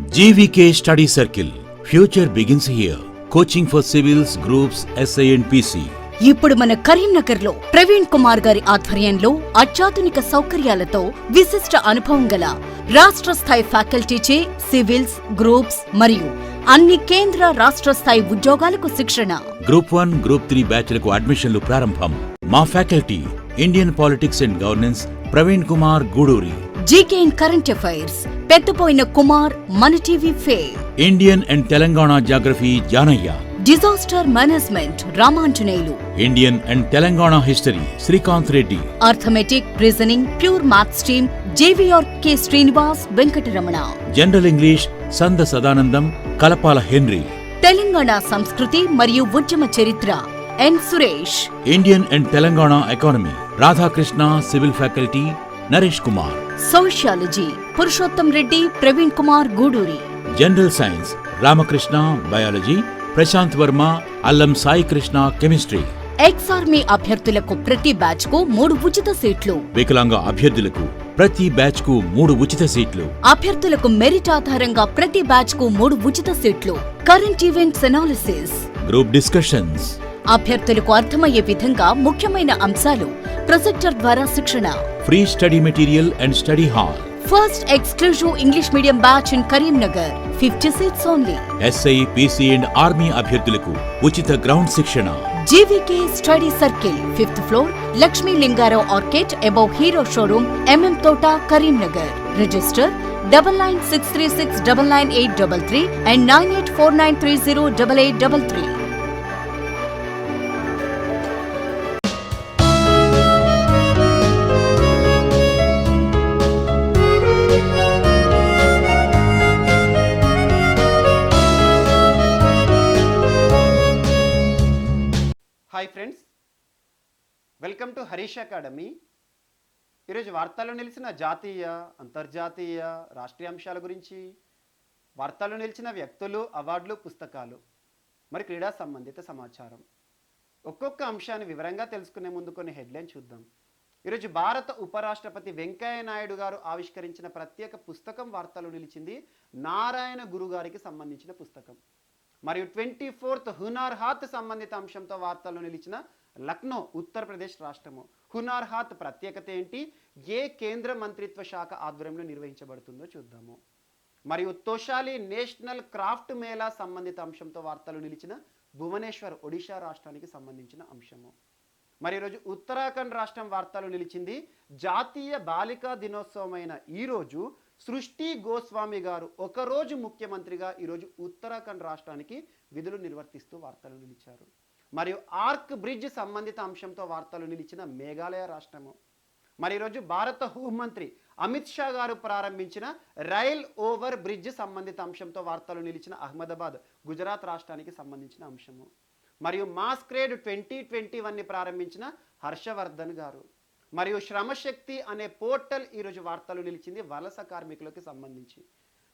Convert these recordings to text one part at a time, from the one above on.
GVK Study Circle. Future begins here. Coaching for civils, groups, SI and PC. ఇప్పుడు మన కరీంనగర్ లో ప్రవీణ్ కుమార్ గారి ఆధ్వర్యంలో అత్యాధునిక సౌకర్యాలతో విశిష్ట అనుభవం గల రాష్ట్ర స్థాయి ఫ్యాకల్టీచే సివిల్స్, గ్రూప్స్ మరియు అన్ని కేంద్ర రాష్ట్ర స్థాయి ఉద్యోగాలకు శిక్షణ. గ్రూప్ 1, గ్రూప్ 3 బ్యాచ్లకు అడ్మిషన్లు ప్రారంభం. మా faculty Indian politics and governance Praveen Kumar Guduri. GK in current affairs పెద్దపోయిన కుమార్ మన టీవీ ఫేర్. Indian and Telangana geography Janaiah. Disaster management Ramanjaneyulu. Indian and Telangana history Srikanth Reddy. Arithmetic, reasoning, pure maths team JVR K Srinivas Venkataramana. General English సంద సదానందం కలపాల హెన్రీ. తెలంగాణ సంస్కృతి మరియు ఉద్యమ చరిత్ర N Suresh. Indian and Telangana economy Radhakrishna. Civil faculty Naresh Kumar. Sociology Purushottam Reddy, Praveen Kumar Guduri. General science Ramakrishna. Biology Prashant Varma, Allam Sai Krishna. Chemistry. Ex army అభ్యర్థులకు ప్రతి batch కు 3 ఉచిత సీట్లు. వికలాంగ అభ్యర్థులకు ప్రతి బ్యాచ్ కు 3 ఉచిత సీట్లు. అభ్యర్థులకు మెరిట్ ఆధారంగా ప్రతి బ్యాచ్ కు 3 ఉచిత సీట్లు. Current events analysis, group discussions. అభ్యర్థులకు అర్థమయ్యే విధంగా ముఖ్యమైన అంశాలు ప్రొజెక్టర్ ద్వారా శిక్షణ. Free study material and study hall. First exclusive English medium batch in Karimnagar. 50 seats only. SI, PC and army అభ్యర్థులకు ఉచిత గ్రౌండ్ శిక్షణ. GVK Study Circle, 5th floor, Lakshmi Lingaro Arcade, above Hero Showroom, MM Tota, Karimnagar. Register 9963699833 and 9849308833. Hi friends, welcome to Harish academy. ఈరోజు వార్తల్లో నిలిచిన జాతీయ, అంతర్జాతీయ, రాష్ట్రీయ అంశాల గురించి, వార్తల్లో నిలిచిన వ్యక్తులు, అవార్డులు, పుస్తకాలు, మరి క్రీడా సంబంధిత సమాచారం, ఒక్కొక్క అంశాన్ని వివరంగా తెలుసుకునే ముందు కొన్ని హెడ్లైన్ చూద్దాం. ఈరోజు భారత ఉపరాష్ట్రపతి వెంకయ్య నాయుడు గారు ఆవిష్కరించిన ప్రత్యేక పుస్తకం వార్తల్లో నిలిచింది. నారాయణ గురు గారికి సంబంధించిన పుస్తకం. మరియు 24th హునార్ హాత్ సంబంధిత అంశంతో వార్తల్లో నిలిచిన లక్నో, ఉత్తరప్రదేశ్ రాష్ట్రము. హునార్ హాత్ ప్రత్యేకత ఏంటి, ఏ కేంద్ర మంత్రిత్వ శాఖ ఆధ్వర్యంలో నిర్వహించబడుతుందో చూద్దాము. మరియు తోషాలి నేషనల్ క్రాఫ్ట్ మేళా సంబంధిత అంశంతో వార్తలు నిలిచిన భువనేశ్వర్, ఒడిషా రాష్ట్రానికి సంబంధించిన అంశము. మరి ఈరోజు ఉత్తరాఖండ్ రాష్ట్రం వార్తలు నిలిచింది. జాతీయ బాలికా దినోత్సవమైన ఈరోజు సృష్టి గోస్వామి గారు ఒకరోజు ముఖ్యమంత్రిగా ఈరోజు ఉత్తరాఖండ్ రాష్ట్రానికి విధులు నిర్వర్తిస్తూ వార్తలు నిలిచారు. మరియు ఆర్క్ బ్రిడ్జ్ సంబంధిత అంశంతో వార్తలు నిలిచిన మేఘాలయ రాష్ట్రము. మరి ఈరోజు భారత హోంమంత్రి అమిత్ షా గారు ప్రారంభించిన రైల్ ఓవర్ బ్రిడ్జ్ సంబంధిత అంశంతో వార్తలు నిలిచిన అహ్మదాబాద్, గుజరాత్ రాష్ట్రానికి సంబంధించిన అంశము. మరియు మాస్క్రేడ్ 2021ని ప్రారంభించిన హర్షవర్ధన్ గారు. మరియు శ్రమశక్తి అనే పోర్టల్ ఈరోజు వార్తలు నిలిచింది వలస కార్మికులకు సంబంధించి.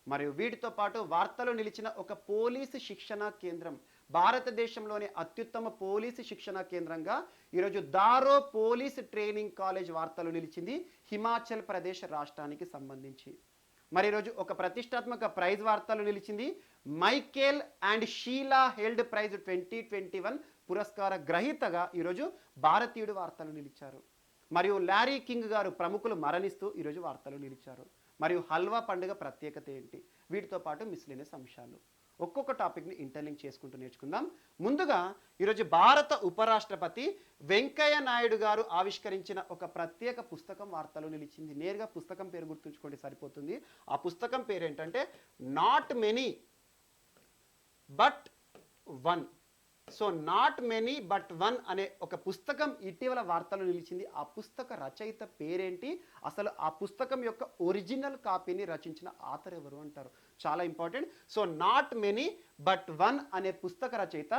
మరియు వీటితో పాటు వార్తలు నిలిచిన ఒక పోలీసు శిక్షణా కేంద్రం, భారతదేశంలోని అత్యుత్తమ పోలీసు శిక్షణా కేంద్రంగా ఈరోజు దారో పోలీస్ ట్రైనింగ్ కాలేజ్ వార్తలు నిలిచింది హిమాచల్ ప్రదేశ్ రాష్ట్రానికి సంబంధించి. మరి ఈరోజు ఒక ప్రతిష్టాత్మక ప్రైజ్ వార్తలు నిలిచింది. Michael and Sheila Held prize 2021 పురస్కార గ్రహీతగా ఈరోజు భారతీయుడు వార్తలు నిలిచారు. మరియు లారీ కింగ్ గారు ప్రముఖులు మరణిస్తూ ఈరోజు వార్తలు నిలిచారు. మరియు హల్వా పండుగ ప్రత్యేకత ఏంటి, వీటితో పాటు మిస్లేనియస్ అంశాలు, ఒక్కొక్క టాపిక్ని ఇంటర్లింక్ చేసుకుంటూ నేర్చుకుందాం. ముందుగా ఈరోజు భారత ఉపరాష్ట్రపతి వెంకయ్య నాయుడు గారు ఆవిష్కరించిన ఒక ప్రత్యేక పుస్తకం వార్తలు నిలిచింది. నేరుగా పుస్తకం పేరు గుర్తుంచుకోండి సరిపోతుంది. ఆ పుస్తకం పేరు ఏంటంటే not many but one. So not many but one అనే ఒక పుస్తకం ఇటీవల వార్తలు నిలిచింది. ఆ పుస్తక రచయిత పేరేంటి, అసలు ఆ పుస్తకం యొక్క ఒరిజినల్ కాపీని రచించిన ఆథర్ ఎవరు అంటారు, చాలా important. So not many but one అనే పుస్తక రచయిత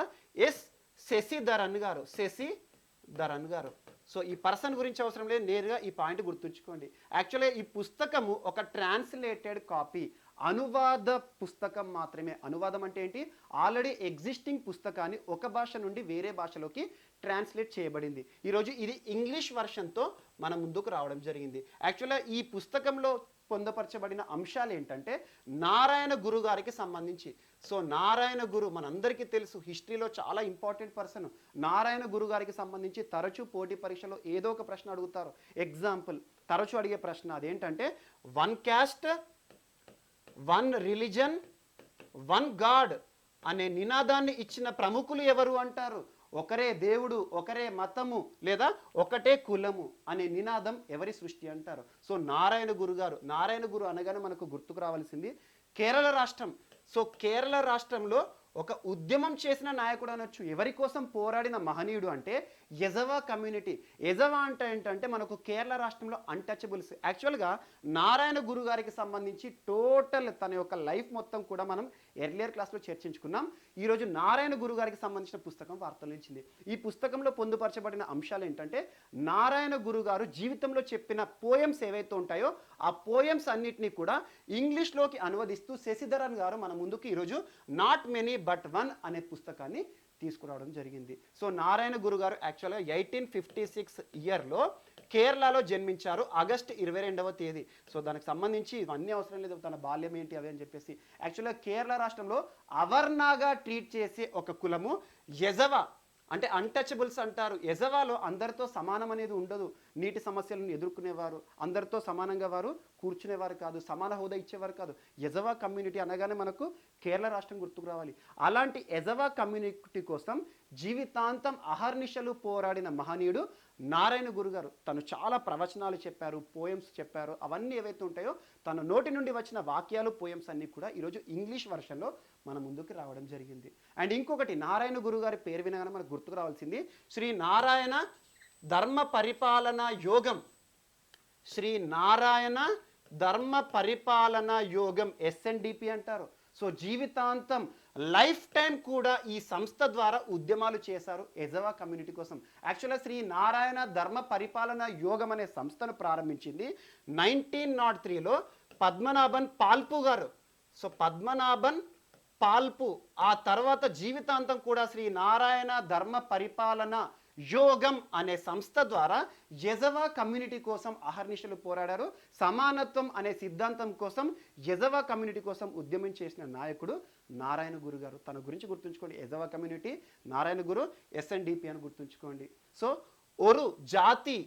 ఎస్ శశిధరన్ గారు. శశిధరన్ గారు. సో ఈ పర్సన్ గురించి అవసరం లేదు, నేరుగా ఈ పాయింట్ గుర్తుంచుకోండి. యాక్చువల్గా ఈ పుస్తకము ఒక ట్రాన్స్లేటెడ్ కాపీ, అనువాద పుస్తకం మాత్రమే. అనువాదం అంటే ఏంటి, ఆల్రెడీ ఎగ్జిస్టింగ్ పుస్తకాన్ని ఒక భాష నుండి వేరే భాషలోకి ట్రాన్స్లేట్ చేయబడింది. ఈరోజు ఇది ఇంగ్లీష్ వర్షన్తో మన ముందుకు రావడం జరిగింది. యాక్చువల్గా ఈ పుస్తకంలో పొందుపరచబడిన అంశాలు ఏంటంటే నారాయణ గురు గారికి సంబంధించి. సో నారాయణ గురు మనందరికీ తెలుసు, హిస్టరీలో చాలా ఇంపార్టెంట్ పర్సన్. నారాయణ గురు గారికి సంబంధించి తరచూ పోటీ పరీక్షలో ఏదో ఒక ప్రశ్న అడుగుతారు. ఎగ్జాంపుల్ తరచూ అడిగే ప్రశ్న అదేంటంటే, one caste, one religion, one God అనే నినాదాన్ని ఇచ్చిన ప్రముఖులు ఎవరు అంటారు. ఒకరే దేవుడు, ఒకరే మతము, లేదా ఒకటే కులము అనే నినాదం ఎవరి సృష్టి అంటారు. సో నారాయణ గురు గారు. నారాయణ గురు అనగానే మనకు గుర్తుకు రావాల్సింది కేరళ రాష్ట్రం. సో కేరళ రాష్ట్రంలో ఒక ఉద్యమం చేసిన నాయకుడు అనొచ్చు. ఎవరి కోసం పోరాడిన మహనీయుడు అంటే యజవా కమ్యూనిటీ. యజవా అంటే ఏంటంటే మనకు కేరళ రాష్ట్రంలో అన్టచబుల్స్. యాక్చువల్గా నారాయణ గురు గారికి సంబంధించి టోటల్ తన యొక్క లైఫ్ మొత్తం కూడా మనం ఎర్లియర్ క్లాస్లో చర్చించుకున్నాం. ఈరోజు నారాయణ గురు గారికి సంబంధించిన పుస్తకం వార్తలు నిలిచింది. ఈ పుస్తకంలో పొందుపరచబడిన అంశాలు ఏంటంటే, నారాయణ గురు గారు జీవితంలో చెప్పిన పోయమ్స్ ఏవైతే ఉంటాయో ఆ పోయమ్స్ అన్నిటినీ కూడా ఇంగ్లీష్లోకి అనువదిస్తూ శశిధరన్ గారు మన ముందుకు ఈరోజు నాట్ మెనీ బట్ వన్ అనే పుస్తకాన్ని తీసుకురావడం జరిగింది. సో నారాయణ గురు గారు యాక్చువల్గా 1856 ఇయర్లో కేరళలో జన్మించారు, ఆగస్టు 22వ తేదీ. సో దానికి సంబంధించి ఇవన్నీ అవసరం లేదు, తన బాల్యం ఏంటి అవి అని చెప్పేసి. యాక్చువల్గా కేరళ రాష్ట్రంలో అవర్నాగా ట్రీట్ చేసే ఒక కులము యజవా, అంటే అన్టచబుల్స్ అంటారు. యజవాలో అందరితో సమానం అనేది ఉండదు. నీటి సమస్యలను ఎదుర్కొనేవారు, అందరితో సమానంగా వారు కూర్చునేవారు కాదు, సమాన హోదా ఇచ్చేవారు కాదు. యజవా కమ్యూనిటీ అనగానే మనకు కేరళ రాష్ట్రం గుర్తుకు రావాలి. అలాంటి యజవా కమ్యూనిటీ కోసం జీవితాంతం అహర్నిశలు పోరాడిన మహనీయుడు నారాయణ గురు గారు. తను చాలా ప్రవచనాలు చెప్పారు, పోయమ్స్ చెప్పారు. అవన్నీ ఏవైతే ఉంటాయో తన నోటి నుండి వచ్చిన వాక్యాలు, పోయమ్స్ అన్నీ కూడా ఈరోజు ఇంగ్లీష్ వర్షన్లో మన ముందుకు రావడం జరిగింది. అండ్ ఇంకొకటి, నారాయణ గురు గారి పేరు వినగానే మనకు గుర్తుకు రావాల్సింది శ్రీ నారాయణ ధర్మ పరిపాలన యోగం. శ్రీ నారాయణ ధర్మ పరిపాలన యోగం, SNDP అంటారు. సో జీవితాంతం లైఫ్ టైం కూడా ఈ సంస్థ ద్వారా ఉద్యమాలు చేశారు యజవా కమ్యూనిటీ కోసం. యాక్చువల్గా శ్రీ నారాయణ ధర్మ పరిపాలన యోగం అనే సంస్థను ప్రారంభించింది 1903లో పద్మనాభన్ పాల్పు గారు. సో పద్మనాభన్ పాల్పు ఆ తర్వాత జీవితాంతం కూడా శ్రీ నారాయణ ధర్మ పరిపాలన యోగం అనే సంస్థ ద్వారా యజవా కమ్యూనిటీ కోసం అహర్నిశలు పోరాడారు. సమానత్వం అనే సిద్ధాంతం కోసం యజవా కమ్యూనిటీ కోసం ఉద్యమం చేసిన నాయకుడు నారాయణ గురు గారు. తన గురించి గుర్తుంచుకోండి, యజవా కమ్యూనిటీ, నారాయణ గురు, SNDP అని గుర్తుంచుకోండి. సో ఒరు జాతి,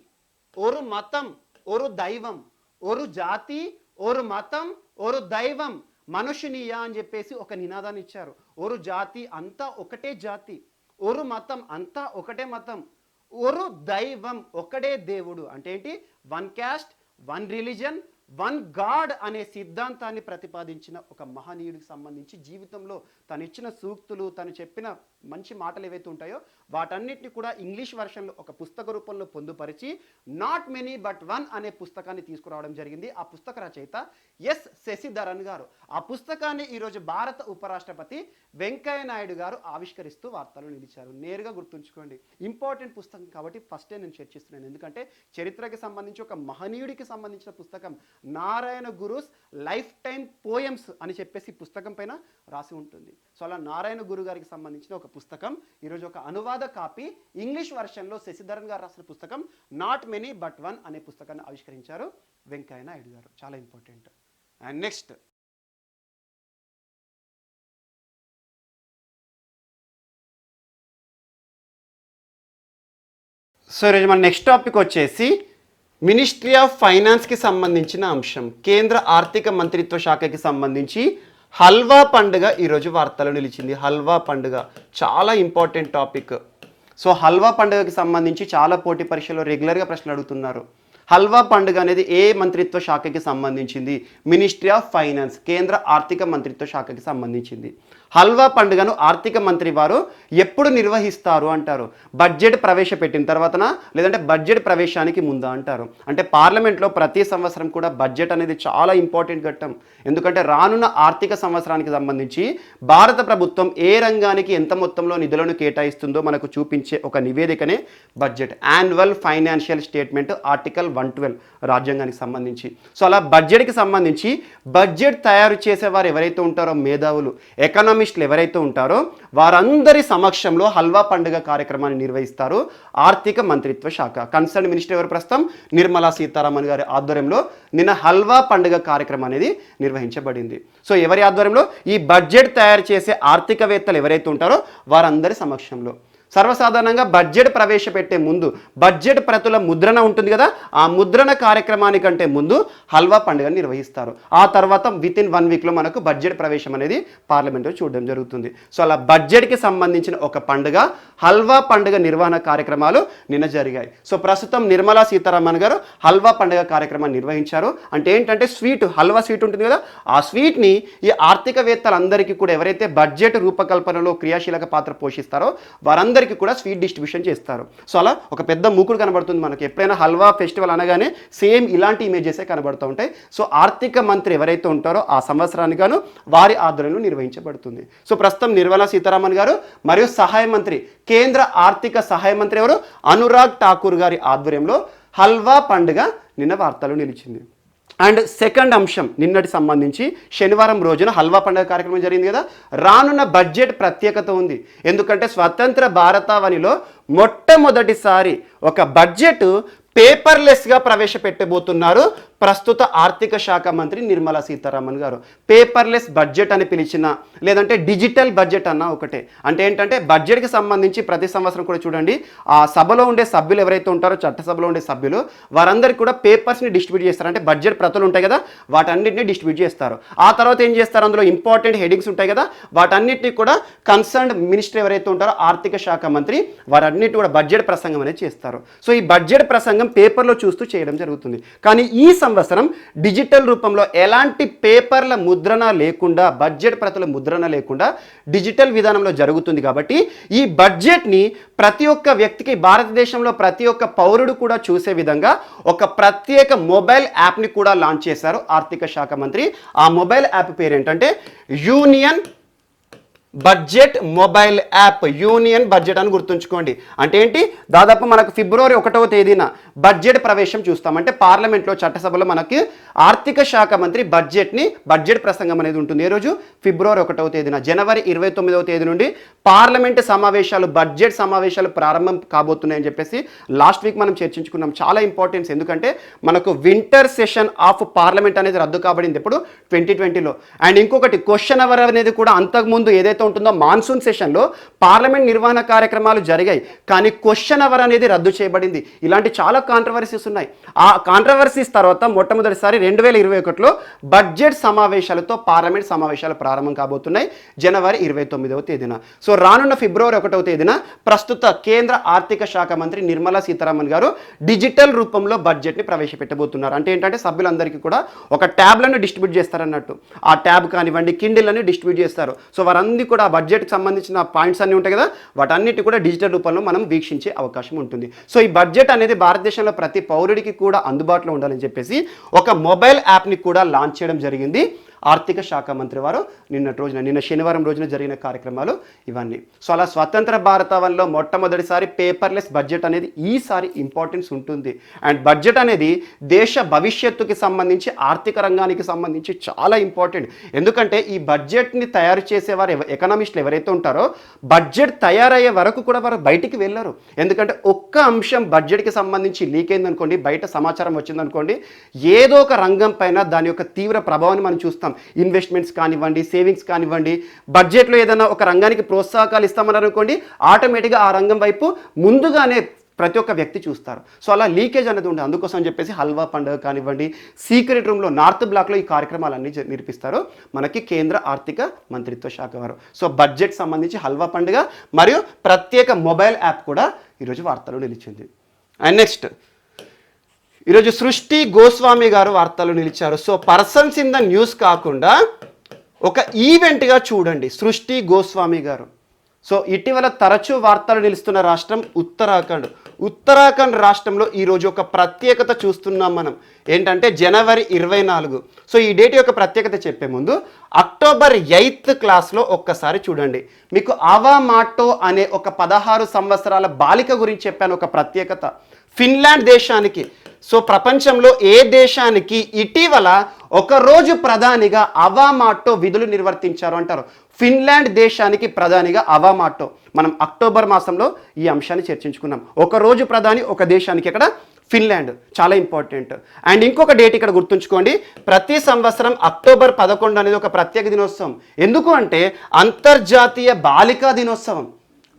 ఒరు మతం, ఒరు దైవం. ఒరు జాతి, ఒరు మతం, ఒరు దైవం, మనుషునియా అని చెప్పేసి ఒక నినాదాన్ని ఇచ్చారు. ఒరు జాతి అంతా ఒకటే జాతి, ఒరు మతం అంతా ఒకటే మతం, ఒరు దైవం ఒకటే దేవుడు. అంటే ఏంటి? One caste, one religion, one God అనే సిద్ధాంతాన్ని ప్రతిపాదించిన ఒక మహనీయుడికి సంబంధించి జీవితంలో తను ఇచ్చిన సూక్తులు, తను చెప్పిన మంచి మాటలు ఏవైతే ఉంటాయో వాటన్నిటిని కూడా ఇంగ్లీష్ వర్షన్లో ఒక పుస్తక రూపంలో పొందుపరిచి నాట్ మెనీ బట్ వన్ అనే పుస్తకాన్ని తీసుకురావడం జరిగింది. ఆ పుస్తక రచయిత శశిధరన్ గారు. ఆ పుస్తకాన్ని ఈరోజు భారత ఉపరాష్ట్రపతి వెంకయ్య నాయుడు గారు ఆవిష్కరిస్తూ వార్తలు నిలిచారు. నేరుగా గుర్తుంచుకోండి, ఇంపార్టెంట్ పుస్తకం కాబట్టి ఫస్టే నేను చర్చిస్తున్నాను. ఎందుకంటే చరిత్రకి సంబంధించి ఒక మహనీయుడికి సంబంధించిన పుస్తకం, Narayana gurus life time poems అని చెప్పేసి పుస్తకం పైన రాసి ఉంటుంది. సో అలా నారాయణ గురు గారికి సంబంధించిన ఒక పుస్తకం ఈరోజు ఒక అనువాద కాపీ ఇంగ్లీష్ వర్షన్లో శశిధరన్ గారు రాసిన పుస్తకం నాట్ మెనీ బట్ వన్ అనే పుస్తకాన్ని ఆవిష్కరించారు వెంకయ్య నాయుడు గారు. చాలా ఇంపార్టెంట్. అండ్ నెక్స్ట్, సో ఈరోజు మన నెక్స్ట్ టాపిక్ వచ్చేసి మినిస్ట్రీ ఆఫ్ ఫైనాన్స్కి సంబంధించిన అంశం. కేంద్ర ఆర్థిక మంత్రిత్వ శాఖకి సంబంధించి హల్వా పండుగ ఈరోజు వార్తలో నిలిచింది. హల్వా పండుగ చాలా ఇంపార్టెంట్ టాపిక్. సో హల్వా పండుగకి సంబంధించి చాలా పోటీ పరీక్షలో రెగ్యులర్గా ప్రశ్నలు అడుగుతున్నారు. హల్వా పండుగ అనేది ఏ మంత్రిత్వ శాఖకి సంబంధించింది? మినిస్ట్రీ ఆఫ్ ఫైనాన్స్, కేంద్ర ఆర్థిక మంత్రిత్వ శాఖకి సంబంధించింది. హల్వా పండుగను ఆర్థిక మంత్రి వారు ఎప్పుడు నిర్వహిస్తారు అంటారు? బడ్జెట్ ప్రవేశపెట్టిన తర్వాతనా, లేదంటే బడ్జెట్ ప్రవేశానికి ముందా అంటారు? అంటే పార్లమెంట్లో ప్రతి సంవత్సరం కూడా బడ్జెట్ అనేది చాలా ఇంపార్టెంట్ ఘట్టం. ఎందుకంటే రానున్న ఆర్థిక సంవత్సరానికి సంబంధించి భారత ప్రభుత్వం ఏ రంగానికి ఎంత మొత్తంలో నిధులను కేటాయిస్తుందో మనకు చూపించే ఒక నివేదికనే budget. Annual financial statement article 112 రాజ్యాంగానికి సంబంధించి. సో అలా బడ్జెట్కి సంబంధించి బడ్జెట్ తయారు చేసేవారు ఎవరైతే ఉంటారో మేధావులు, ఎకనామిస్టులు ఎవరైతే ఉంటారో వారందరి సమక్షంలో హల్వా పండుగ కార్యక్రమాన్ని నిర్వహిస్తారు ఆర్థిక మంత్రిత్వ శాఖ. కన్సర్న్ మినిస్టర్ ఎవరు ప్రస్తుతం? నిర్మలా సీతారామన్ గారి ఆధ్వర్యంలో నిన్న హల్వా పండుగ కార్యక్రమం అనేది నిర్వహించబడింది. సో ఎవరి ఆధ్వర్యంలో? ఈ బడ్జెట్ తయారు చేసే ఆర్థికవేత్తలు ఎవరైతే ఉంటారో వారందరి సమక్షంలో. సర్వసాధారణంగా బడ్జెట్ ప్రవేశపెట్టే ముందు బడ్జెట్ ప్రతుల ముద్రణ ఉంటుంది కదా, ఆ ముద్రణ కార్యక్రమానికంటే ముందు హల్వా పండుగను నిర్వహిస్తారు. ఆ తర్వాత వితిన్ 1 వీక్లో మనకు బడ్జెట్ ప్రవేశం అనేది పార్లమెంట్లో చూడడం జరుగుతుంది. సో అలా బడ్జెట్కి సంబంధించిన ఒక పండుగ హల్వా పండుగ నిర్వహణ కార్యక్రమాలు నిన్న జరిగాయి. సో ప్రస్తుతం నిర్మలా సీతారామన్ గారు హల్వా పండుగ కార్యక్రమాన్ని నిర్వహించారు. అంటే ఏంటంటే స్వీట్, హల్వా స్వీట్ ఉంటుంది కదా, ఆ స్వీట్ని ఈ ఆర్థికవేత్తలందరికీ కూడా ఎవరైతే బడ్జెట్ రూపకల్పనలో క్రియాశీలక పాత్ర పోషిస్తారో వారందరికీ కూడా స్వీట్ డిస్ట్రిబ్యూషన్ చేస్తారు. సో అలా ఒక పెద్ద మూకుడు కనబడుతుంది మనకి. ఎప్పుడైనా హల్వా ఫెస్టివల్ అనగానే సేమ్ ఇలాంటి ఇమేజెసే కనబడుతూ ఉంటాయి. సో ఆర్థిక మంత్రి ఎవరైతే ఉంటారో ఆ సంవత్సరానికి గాను వారి ఆధ్వర్యంలో నిర్వహించబడుతుంది. సో ప్రస్తుతం నిర్మలా సీతారామన్ గారు మరియు సహాయ మంత్రి, కేంద్ర ఆర్థిక సహాయ మంత్రి ఎవరు? అనురాగ్ ఠాకూర్ గారి ఆధ్వర్యంలో హల్వా పండుగ నిన్న వార్తలు నిలిచింది. అండ్ సెకండ్ అంశం, నిన్నటి సంబంధించి శనివారం రోజున హల్వా పండుగ కార్యక్రమం జరిగింది కదా, రానున్న బడ్జెట్ ప్రత్యేకత ఉంది. ఎందుకంటే స్వతంత్ర భారతావనిలో మొట్టమొదటిసారి ఒక బడ్జెట్ పేపర్లెస్గా ప్రవేశపెట్టబోతున్నారు ప్రస్తుత ఆర్థిక శాఖ మంత్రి నిర్మలా సీతారామన్ గారు. పేపర్లెస్ బడ్జెట్ అని పిలిచిన, లేదంటే డిజిటల్ బడ్జెట్ అన్న ఒకటే. అంటే ఏంటంటే బడ్జెట్కి సంబంధించి ప్రతి సంవత్సరం కూడా చూడండి, ఆ సభలో ఉండే సభ్యులు ఎవరైతే ఉంటారో, చట్టసభలో ఉండే సభ్యులు వారందరికీ కూడా పేపర్స్ని డిస్ట్రిబ్యూట్ చేస్తారు. అంటే బడ్జెట్ ప్రతులు ఉంటాయి కదా, వాటన్నిటిని డిస్ట్రిబ్యూట్ చేస్తారు. ఆ తర్వాత ఏం చేస్తారు, అందులో ఇంపార్టెంట్ హెడింగ్స్ ఉంటాయి కదా, వాటన్నిటిని కూడా కన్సర్న్డ్ మినిస్టర్ ఎవరైతే ఉంటారో ఆర్థిక శాఖ మంత్రి వారన్నిటి కూడా బడ్జెట్ ప్రసంగం అనేది చేస్తారు. సో ఈ బడ్జెట్ ప్రసంగం పేపర్లో చూస్తూ చేయడం జరుగుతుంది. కానీ ఈ సంవత్సరం డిజిటల్ రూపంలో ఎలాంటి పేపర్ల ముద్రణ లేకుండా, బడ్జెట్ ప్రతుల ముద్రణ లేకుండా డిజిటల్ విధానంలో జరుగుతుంది. కాబట్టి ఈ బడ్జెట్ని ప్రతి ఒక్క వ్యక్తికి, భారతదేశంలో ప్రతి ఒక్క పౌరుడు కూడా చూసే విధంగా ఒక ప్రత్యేక మొబైల్ యాప్ని కూడా లాంచ్ చేశారు ఆర్థిక శాఖ మంత్రి. ఆ మొబైల్ యాప్ పేరు ఏంటంటే union budget mobile app. Union budget అని గుర్తుంచుకోండి. అంటే ఏంటి, దాదాపు మనకు ఫిబ్రవరి 1వ తేదీన బడ్జెట్ ప్రవేశం చూస్తాం. అంటే పార్లమెంట్లో, చట్టసభలో మనకి ఆర్థిక శాఖ మంత్రి బడ్జెట్ ప్రసంగం అనేది ఉంటుంది. ఏ రోజు? ఫిబ్రవరి 1వ తేదీన. జనవరి 29వ తేదీ నుండి పార్లమెంట్ సమావేశాలు, బడ్జెట్ సమావేశాలు ప్రారంభం కాబోతున్నాయని చెప్పేసి లాస్ట్ వీక్ మనం చర్చించుకున్నాం. చాలా ఇంపార్టెన్స్, ఎందుకంటే మనకు వింటర్ సెషన్ ఆఫ్ పార్లమెంట్ అనేది రద్దు కాబడింది ఇప్పుడు 2020లో. అండ్ ఇంకొకటి క్వశ్చన్ అవర్ అనేది కూడా అంతకుముందు ఏదైతే ఉంటుందో మాన్సూన్ సెషన్లో పార్లమెంట్ నిర్వహణ కార్యక్రమాలు జరిగాయి, కానీ క్వశ్చన్ అవర్ అనేది రద్దు చేయబడింది. ఇలాంటి చాలా కాంట్రవర్సీస్ ఉన్నాయి. ఆ కాంట్రవర్సీస్ తర్వాత మొట్టమొదటిసారి 2021లో బడ్జెట్ సమావేశాలతో పార్లమెంట్ సమావేశాలు ప్రారంభం కాబోతున్నాయి జనవరి 29వ తేదీన. సో రానున్న ఫిబ్రవరి 1వ తేదీన ప్రస్తుత కేంద్ర ఆర్థిక శాఖ మంత్రి నిర్మలా సీతారామన్ గారు డిజిటల్ రూపంలో బడ్జెట్ని ప్రవేశపెట్టబోతున్నారు. అంటే ఏంటంటే సభ్యులందరికీ కూడా ఒక ట్యాబ్లను డిస్ట్రిబ్యూట్ చేస్తారన్నట్టు. ఆ ట్యాబ్ కానివ్వండి, కిండిల్ అని డిస్ట్రిబ్యూట్ చేస్తారు. సో వారందరికీ కూడా బడ్జెట్కి సంబంధించిన పాయింట్స్ అన్నీ ఉంటాయి కదా, వాటన్నిటి కూడా డిజిటల్ రూపంలో మనం వీక్షించే అవకాశం ఉంటుంది. సో ఈ బడ్జెట్ అనేది భారతదేశంలో ప్రతి పౌరుడికి కూడా అందుబాటులో ఉండాలని చెప్పేసి ఒక మొబైల్ యాప్ని కూడా లాంచ్ చేయడం జరిగింది ఆర్థిక శాఖ మంత్రి వారు నిన్న శనివారం రోజున జరిగిన కార్యక్రమాలు ఇవన్నీ. సో అలా స్వతంత్ర భారతావనిలో మొట్టమొదటిసారి పేపర్లెస్ బడ్జెట్ అనేది ఈసారి ఇంపార్టెన్స్ ఉంటుంది. అండ్ బడ్జెట్ అనేది దేశ భవిష్యత్తుకి సంబంధించి, ఆర్థిక రంగానికి సంబంధించి చాలా ఇంపార్టెంట్. ఎందుకంటే ఈ బడ్జెట్ని తయారు చేసేవారు, ఎకనామిస్టులు ఎవరైతే ఉంటారో బడ్జెట్ తయారయ్యే వరకు కూడా వారు బయటికి వెళ్ళరు. ఎందుకంటే ఒక్క అంశం బడ్జెట్కి సంబంధించి లీక్ అయిందనుకోండి, బయట సమాచారం వచ్చిందనుకోండి, ఏదో ఒక రంగం పైన దాని యొక్క తీవ్ర ప్రభావాన్ని మనం చూస్తాం. ఇన్వెస్ట్మెంట్స్ కానివ్వండి, సేవింగ్స్ కానివ్వండి, బడ్జెట్లో ఏదైనా ఒక రంగానికి ప్రోత్సాహకాలు ఇస్తామని అనుకోండి, ఆటోమేటిక్గా ఆ రంగం వైపు ముందుగానే ప్రతి ఒక్క వ్యక్తి చూస్తారు. సో అలా లీకేజ్ అనేది ఉంది. అందుకోసం అని చెప్పేసి హల్వా పండుగ కానివ్వండి, సీక్రెట్ రూమ్లో నార్త్ బ్లాక్లో ఈ కార్యక్రమాలన్నీ నిర్పిస్తారు మనకి కేంద్ర ఆర్థిక మంత్రిత్వ శాఖ వారు. సో బడ్జెట్ సంబంధించి హల్వా పండుగ మరియు ప్రత్యేక మొబైల్ యాప్ కూడా ఈరోజు వార్తలు నిలిచింది. అండ్ నెక్స్ట్, ఈరోజు సృష్టి గోస్వామి గారు వార్తలు నిలిచారు. So persons in the news కాకుండా ఒక ఈవెంట్గా చూడండి సృష్టి గోస్వామి గారు. సో ఇటీవల తరచూ వార్తలు నిలుస్తున్న రాష్ట్రం ఉత్తరాఖండ్ రాష్ట్రంలో ఈరోజు ఒక ప్రత్యేకత చూస్తున్నాం మనం. ఏంటంటే జనవరి 24. సో ఈ డేట్ యొక్క ప్రత్యేకత చెప్పే ముందు అక్టోబర్ 8th క్లాస్లో ఒక్కసారి చూడండి. మీకు అవా మాటో అనే ఒక 16 సంవత్సరాల బాలిక గురించి చెప్పాను, ఒక ప్రత్యేకత. ఫిన్లాండ్ దేశానికి. సో ప్రపంచంలో ఏ దేశానికి ఇటీవల ఒకరోజు ప్రధానిగా అవామాటో విధులు నిర్వర్తించారు అంటారు? ఫిన్లాండ్ దేశానికి ప్రధానిగా అవామాటో. మనం అక్టోబర్ మాసంలో ఈ అంశాన్ని చర్చించుకున్నాం. ఒకరోజు ప్రధాని ఒక దేశానికి, ఎక్కడ? ఫిన్లాండ్. చాలా ఇంపార్టెంట్. అండ్ ఇంకొక డేట్ ఇక్కడ గుర్తుంచుకోండి, ప్రతి సంవత్సరం అక్టోబర్ 11 అనేది ఒక ప్రత్యేక దినోత్సవం. ఎందుకు అంటే అంతర్జాతీయ బాలికా దినోత్సవం.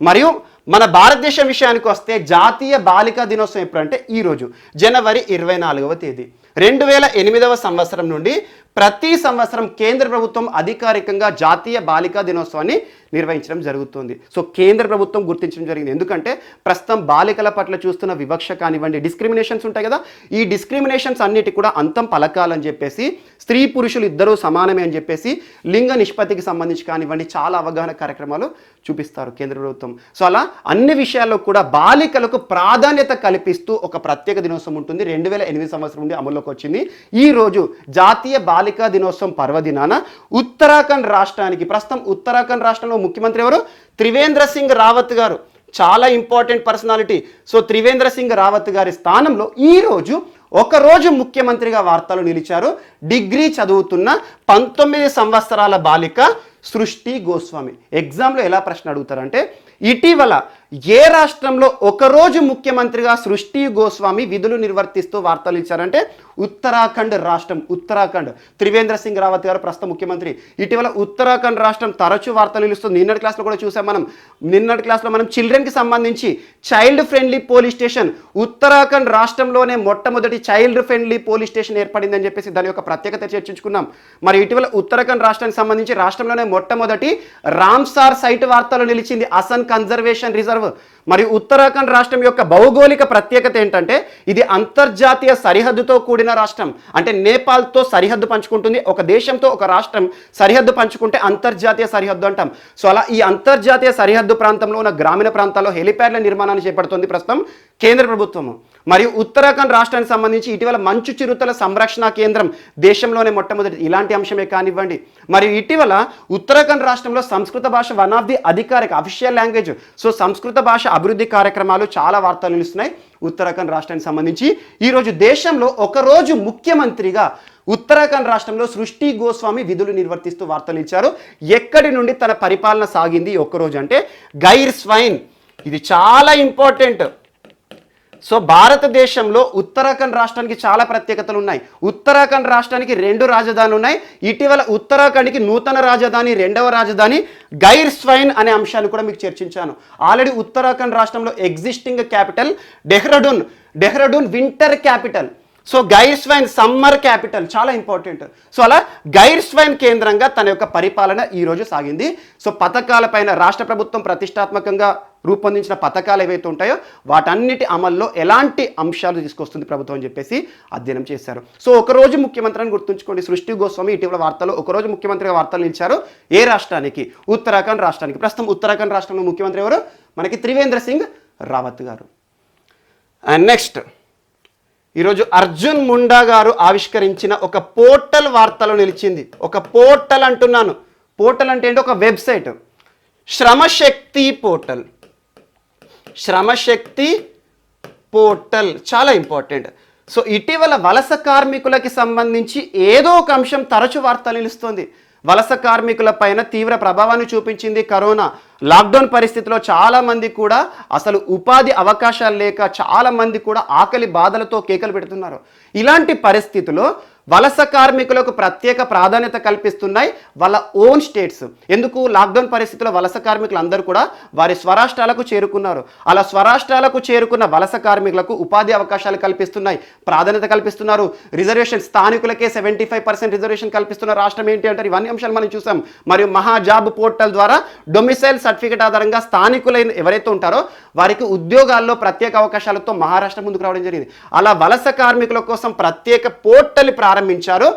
మరియు మన భారతదేశం విషయానికి వస్తే జాతీయ బాలికా దినోత్సవం ఎప్పుడంటే ఈరోజు జనవరి 24వ తేదీ. 2008వ సంవత్సరం నుండి ప్రతి సంవత్సరం కేంద్ర ప్రభుత్వం అధికారికంగా జాతీయ బాలికా దినోత్సవాన్ని నిర్వహించడం జరుగుతుంది. సో కేంద్ర ప్రభుత్వం గుర్తించడం జరిగింది. ఎందుకంటే ప్రస్తుతం బాలికల పట్ల చూస్తున్న వివక్ష కానివ్వండి, డిస్క్రిమినేషన్స్ ఉంటాయి కదా, ఈ డిస్క్రిమినేషన్స్ అన్నిటి కూడా అంతం పలకాలని చెప్పేసి, స్త్రీ పురుషులు ఇద్దరూ సమానమే అని చెప్పేసి లింగ నిష్పత్తికి సంబంధించి కానివ్వండి చాలా అవగాహన కార్యక్రమాలు చూపిస్తారు కేంద్ర ప్రభుత్వం. సో అలా అన్ని విషయాల్లో కూడా బాలికలకు ప్రాధాన్యత కల్పిస్తూ ఒక ప్రత్యేక దినోత్సవం ఉంటుంది. 2008 సంవత్సరం నుండి అమల్లోకి వచ్చింది. ఈ రోజు జాతీయ బాలికా దినోత్సవం పర్వదినాన ఉత్తరాఖండ్ రాష్ట్రానికి, ప్రస్తుతం ఉత్తరాఖండ్ రాష్ట్రంలో ముఖ్యమంత్రి ఎవరు? త్రివేంద్ర సింగ్ రావత్ గారు. చాలా important personality. So Trivendra Singh Rawat గారి స్థానంలో ఈరోజు ఒకరోజు ముఖ్యమంత్రిగా వార్తలు నిలిచారు డిగ్రీ చదువుతున్న 19 సంవత్సరాల బాలిక సృష్టి గోస్వామి. ఎగ్జామ్లో ఎలా ప్రశ్న అడుగుతారంటే, ఇటీవల ఏ రాష్ట్రంలో ఒకరోజు ముఖ్యమంత్రిగా సృష్టి గోస్వామి విధులు నిర్వర్తిస్తూ వార్తలు ఇచ్చారంటే ఉత్తరాఖండ్ రాష్ట్రం. ఉత్తరాఖండ్. త్రివేంద్ర సింగ్ రావత్ గారు ప్రస్తుత ముఖ్యమంత్రి. ఇటీవల ఉత్తరాఖండ్ రాష్ట్రం తరచూ వార్తలు నిలుస్తుంది. నిన్నటి క్లాస్లో కూడా చూసాం మనం. నిన్నటి క్లాస్లో మనం చిల్డ్రన్కి సంబంధించి child friendly police station, Uttarakhand రాష్ట్రంలోనే మొట్టమొదటి చైల్డ్ ఫ్రెండ్లీ పోలీస్ స్టేషన్ ఏర్పడిందని చెప్పేసి దాని యొక్క ప్రత్యేకత చర్చించుకున్నాం. మరి ఇటీవల ఉత్తరాఖండ్ రాష్ట్రానికి సంబంధించి రాష్ట్రంలోనే మొట్టమొదటి రామ్సార్ సైట్ వార్తలు నిలిచింది, అసన్ కన్జర్వేషన్ రిజర్వ్. మరియు ఉత్తరాఖండ్ రాష్ట్రం యొక్క భౌగోళిక ప్రత్యేకత ఏంటంటే ఇది అంతర్జాతీయ సరిహద్దుతో కూడిన రాష్ట్రం. అంటే నేపాల్తో సరిహద్దు పంచుకుంటుంది. ఒక దేశంతో ఒక రాష్ట్రం సరిహద్దు పంచుకుంటే అంతర్జాతీయ సరిహద్దు అంటాం. సో అలా ఈ అంతర్జాతీయ సరిహద్దు ప్రాంతంలో ఉన్న గ్రామీణ ప్రాంతాల్లో హెలిప్యాడ్ల నిర్మాణాన్ని చేపడుతుంది ప్రస్తుతం కేంద్ర ప్రభుత్వము. మరియు ఉత్తరాఖండ్ రాష్ట్రానికి సంబంధించి ఇటీవల మంచు చిరుతల సంరక్షణ కేంద్రం దేశంలోనే మొట్టమొదటి. ఇలాంటి అంశమే కానివ్వండి. మరియు ఇటీవల ఉత్తరాఖండ్ రాష్ట్రంలో సంస్కృత భాష వన్ ఆఫ్ ది అధికారిక అఫీషియల్ లాంగ్వేజ్. సో సంస్కృత భాష అభివృద్ధి కార్యక్రమాలు చాలా వార్తలు నిలుస్తున్నాయి ఉత్తరాఖండ్ రాష్ట్రానికి సంబంధించి. ఈరోజు దేశంలో ఒకరోజు ముఖ్యమంత్రిగా ఉత్తరాఖండ్ రాష్ట్రంలో సృష్టి గోస్వామి విధులు నిర్వర్తిస్తూ వార్తలు ఇచ్చారు. ఎక్కడి నుండి తన పరిపాలన సాగింది ఒక్కరోజు అంటే గైర్ స్వైన్. ఇది చాలా ఇంపార్టెంట్. సో భారతదేశంలో ఉత్తరాఖండ్ రాష్ట్రానికి చాలా ప్రత్యేకతలు ఉన్నాయి. ఉత్తరాఖండ్ రాష్ట్రానికి 2 రాజధానులు ఉన్నాయి. ఇటీవల ఉత్తరాఖండ్కి నూతన రాజధాని, 2వ రాజధాని గైర్ స్వైన్ అనే అంశాన్ని కూడా మీకు చర్చించాను. ఆల్రెడీ ఉత్తరాఖండ్ రాష్ట్రంలో existing capital Dehradun winter capital. So Gairsain summer capital. చాలా ఇంపార్టెంట్. సో అలా గైర్ స్వైన్ కేంద్రంగా తన యొక్క పరిపాలన ఈరోజు సాగింది. సో పథకాలపైన రాష్ట్ర ప్రభుత్వం ప్రతిష్టాత్మకంగా రూపొందించిన పథకాలు ఏవైతే ఉంటాయో వాటన్నిటి అమల్లో ఎలాంటి అంశాలు తీసుకొస్తుంది ప్రభుత్వం అని చెప్పేసి అధ్యయనం చేశారు. సో ఒకరోజు ముఖ్యమంత్రి అని గుర్తుంచుకోండి. సృష్టి గోస్వామి ఇటీవల వార్తల్లో ఒకరోజు ముఖ్యమంత్రిగా వార్తలు నిలిచారు. ఏ రాష్ట్రానికి? ఉత్తరాఖండ్ రాష్ట్రానికి. ప్రస్తుతం ఉత్తరాఖండ్ రాష్ట్రంలో ముఖ్యమంత్రి ఎవరు? మనకి త్రివేంద్ర సింగ్ రావత్ గారు. అండ్ నెక్స్ట్, ఈరోజు అర్జున్ ముండా గారు ఆవిష్కరించిన ఒక పోర్టల్ వార్తలో నిలిచింది. ఒక పోర్టల్ అంటున్నాను. పోర్టల్ అంటే ఏంటి? ఒక వెబ్సైట్. శ్రమశక్తి పోర్టల్. శ్రమశక్తి పోర్టల్ చాలా ఇంపార్టెంట్. సో ఇటీవల వలస కార్మికులకి సంబంధించి ఏదో ఒక అంశం తరచు వార్తలు నిలుస్తుంది. వలస కార్మికుల పైన తీవ్ర ప్రభావాన్ని చూపించింది కరోనా. లాక్డౌన్ పరిస్థితిలో చాలామంది కూడా అసలు ఉపాధి అవకాశాలు లేక చాలామంది కూడా ఆకలి బాధలతో కేకలు పెడుతున్నారు. ఇలాంటి పరిస్థితుల్లో వలస కార్మికులకు ప్రత్యేక ప్రాధాన్యత కల్పిస్తున్నాయి వాళ్ళ ఓన్ స్టేట్స్. ఎందుకు? లాక్డౌన్ పరిస్థితుల్లో వలస కార్మికులు అందరూ కూడా వారి స్వరాష్ట్రాలకు చేరుకున్నారు. అలా స్వరాష్ట్రాలకు చేరుకున్న వలస కార్మికులకు ఉపాధి అవకాశాలు కల్పిస్తున్నాయి, ప్రాధాన్యత కల్పిస్తున్నారు. రిజర్వేషన్ స్థానికులకే 75% రిజర్వేషన్ కల్పిస్తున్న రాష్ట్రం ఏంటి అంటారు. ఇవన్నీ అంశాలు మనం చూసాం. మరియు మహాజాబ్ పోర్టల్ ద్వారా డొమిసైల్ సర్టిఫికేట్ ఆధారంగా స్థానికులైన ఎవరైతే ఉంటారో వారికి ఉద్యోగాల్లో ప్రత్యేక అవకాశాలతో మహారాష్ట్ర ముందుకు రావడం జరిగింది. అలా వలస కార్మికుల కోసం ప్రత్యేక పోర్టల్ ప్రారంభించారు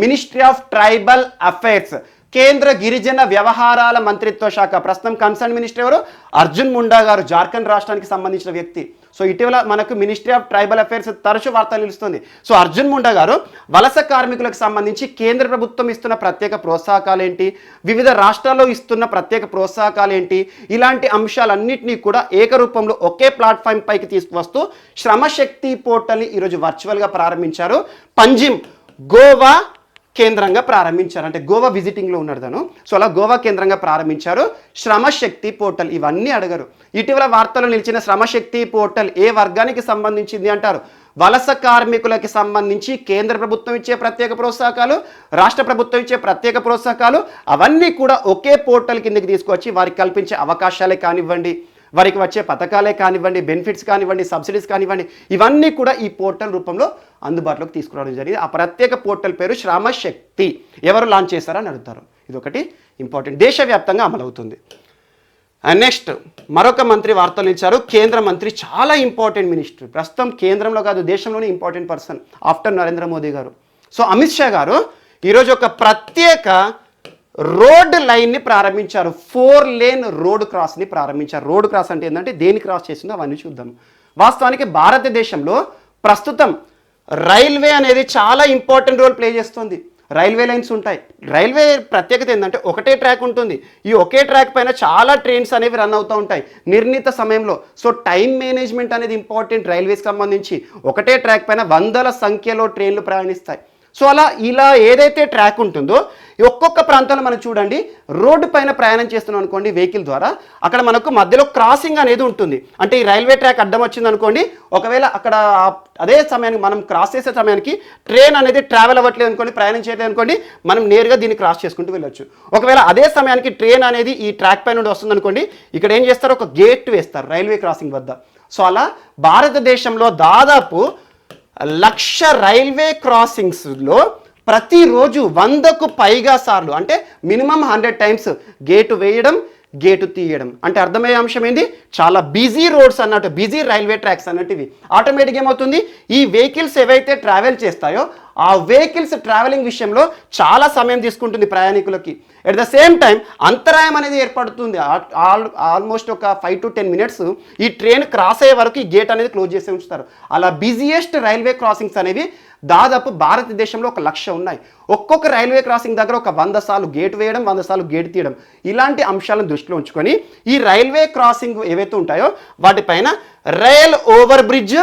మినిస్ట్రీ ఆఫ్ ట్రైబల్ అఫైర్స్. కేంద్ర గిరిజన వ్యవహారాల మంత్రిత్వ శాఖ. ప్రస్తుతం కన్సర్న్ మినిస్టర్ ఎవరు? అర్జున్ ముండా గారు, జార్ఖండ్ రాష్ట్రానికి సంబంధించిన వ్యక్తి. సో ఇటీవల మనకు మినిస్ట్రీ ఆఫ్ ట్రైబల్ అఫైర్స్ తరచూ వార్తలు నిలుస్తుంది. సో అర్జున్ ముండా గారు వలస కార్మికులకు సంబంధించి కేంద్ర ప్రభుత్వం ఇస్తున్న ప్రత్యేక ప్రోత్సాహకాలు ఏంటి, వివిధ రాష్ట్రాల్లో ఇస్తున్న ప్రత్యేక ప్రోత్సాహకాలు ఏంటి, ఇలాంటి అంశాలన్నింటినీ కూడా ఏకరూపంలో ఒకే ప్లాట్ఫామ్ పైకి తీసుకువస్తూ శ్రమశక్తి పోర్టల్ని ఈరోజు వర్చువల్గా ప్రారంభించారు. పంజిమ్ గోవా కేంద్రంగా ప్రారంభించారు. అంటే గోవా విజిటింగ్లో ఉన్నాడు తను. సో అలా గోవా కేంద్రంగా ప్రారంభించారు శ్రమశక్తి పోర్టల్. ఇవన్నీ అడగరు. ఇటీవల వార్తల్లో నిలిచిన శ్రమశక్తి పోర్టల్ ఏ వర్గానికి సంబంధించింది అంటారు. వలస కార్మికులకి సంబంధించి కేంద్ర ప్రభుత్వం ఇచ్చే ప్రత్యేక ప్రోత్సాహకాలు, రాష్ట్ర ప్రభుత్వం ఇచ్చే ప్రత్యేక ప్రోత్సాహకాలు అవన్నీ కూడా ఒకే పోర్టల్ కిందకి తీసుకొచ్చి వారికి కల్పించే అవకాశాలే కానివ్వండి, వారికి వచ్చే పథకాలే కానివ్వండి, బెనిఫిట్స్ కానివ్వండి, సబ్సిడీస్ కానివ్వండి, ఇవన్నీ కూడా ఈ పోర్టల్ రూపంలో అందుబాటులోకి తీసుకురావడం జరిగింది. ఆ ప్రత్యేక పోర్టల్ పేరు శ్రమశక్తి. ఎవరు లాంచ్ చేశారని అడుగుతారు. ఇది ఒకటి ఇంపార్టెంట్, దేశవ్యాప్తంగా అమలవుతుంది. అండ్ నెక్స్ట్ మరొక మంత్రి వార్తలు ఇచ్చారు. కేంద్ర మంత్రి, చాలా ఇంపార్టెంట్ మినిస్టర్, ప్రస్తుతం కేంద్రంలో కాదు దేశంలోనే important person after Narendra Modi గారు. సో అమిత్ షా గారు ఈరోజు ఒక ప్రత్యేక రోడ్ లైన్ని ప్రారంభించారు. 4 లేన్ రోడ్ క్రాస్ని ప్రారంభించారు. రోడ్ క్రాస్ అంటే ఏంటంటే దేని క్రాస్ చేసిందో అవన్నీ చూద్దాం. వాస్తవానికి భారతదేశంలో ప్రస్తుతం రైల్వే అనేది చాలా ఇంపార్టెంట్ రోల్ ప్లే చేస్తుంది. రైల్వే లైన్స్ ఉంటాయి. రైల్వే ప్రత్యేకత ఏంటంటే ఒకటే ట్రాక్ ఉంటుంది. ఈ ఒకే ట్రాక్ పైన చాలా ట్రైన్స్ అనేవి రన్ అవుతూ ఉంటాయి నిర్ణీత సమయంలో. సో టైం మేనేజ్మెంట్ అనేది ఇంపార్టెంట్ రైల్వేస్కి సంబంధించి. ఒకటే ట్రాక్ పైన వందల సంఖ్యలో ట్రైన్లు ప్రయాణిస్తాయి. సో ఇలా ఏదైతే ట్రాక్ ఉంటుందో ఒక్కొక్క ప్రాంతంలో మనం చూడండి, రోడ్డు పైన ప్రయాణం చేస్తున్నాం అనుకోండి వెహికల్ ద్వారా, అక్కడ మనకు మధ్యలో క్రాసింగ్ అనేది ఉంటుంది. అంటే ఈ రైల్వే ట్రాక్ అడ్డం వచ్చింది అనుకోండి, ఒకవేళ అక్కడ అదే సమయానికి మనం క్రాస్ చేసే సమయానికి ట్రైన్ అనేది ట్రావెల్ అవ్వట్లేదు అనుకోండి, ప్రయాణం చేయలేదు అనుకోండి, మనం నేరుగా దీన్ని క్రాస్ చేసుకుంటూ వెళ్ళొచ్చు. ఒకవేళ అదే సమయానికి ట్రైన్ అనేది ఈ ట్రాక్ పై నుండి వస్తుంది అనుకోండి, ఇక్కడ ఏం చేస్తారు, ఒక గేట్ వేస్తారు రైల్వే క్రాసింగ్ వద్ద. సో అలా భారతదేశంలో దాదాపు 1,00,000 రైల్వే క్రాసింగ్స్లో ప్రతిరోజు 100కు పైగా సార్లు, అంటే మినిమం 100 టైమ్స్ గేటు వేయడం, గేటు తీయడం. అంటే అర్థమయ్యే అంశం ఏంది, చాలా బిజీ రోడ్స్ అన్నట్టు, బిజీ రైల్వే ట్రాక్స్ అన్నట్టువి. ఆటోమేటిక్గా ఏమవుతుంది, ఈ వెహికల్స్ ఏవైతే ట్రావెల్ చేస్తాయో ఆ వెహికల్స్ ట్రావెలింగ్ విషయంలో చాలా సమయం తీసుకుంటుంది ప్రయాణికులకి. ఎట్ ద సేమ్ టైం అంతరాయం అనేది ఏర్పడుతుంది. ఆల్మోస్ట్ ఒక 5 to 10 minutes ఈ ట్రైన్ క్రాస్ అయ్యే వరకు ఈ గేట్ అనేది క్లోజ్ చేసి ఉంచుతారు. అలా బిజియెస్ట్ రైల్వే క్రాసింగ్స్ అనేవి దాదాపు భారతదేశంలో 1,00,000 ఉన్నాయి. ఒక్కొక్క రైల్వే క్రాసింగ్ దగ్గర ఒక 100 సార్లు గేట్ వేయడం, 100 సార్లు గేట్ తీయడం, ఇలాంటి అంశాలను దృష్టిలో ఉంచుకొని ఈ రైల్వే క్రాసింగ్ ఏవైతే ఉంటాయో వాటిపైన రైల్ ఓవర్ బ్రిడ్జ్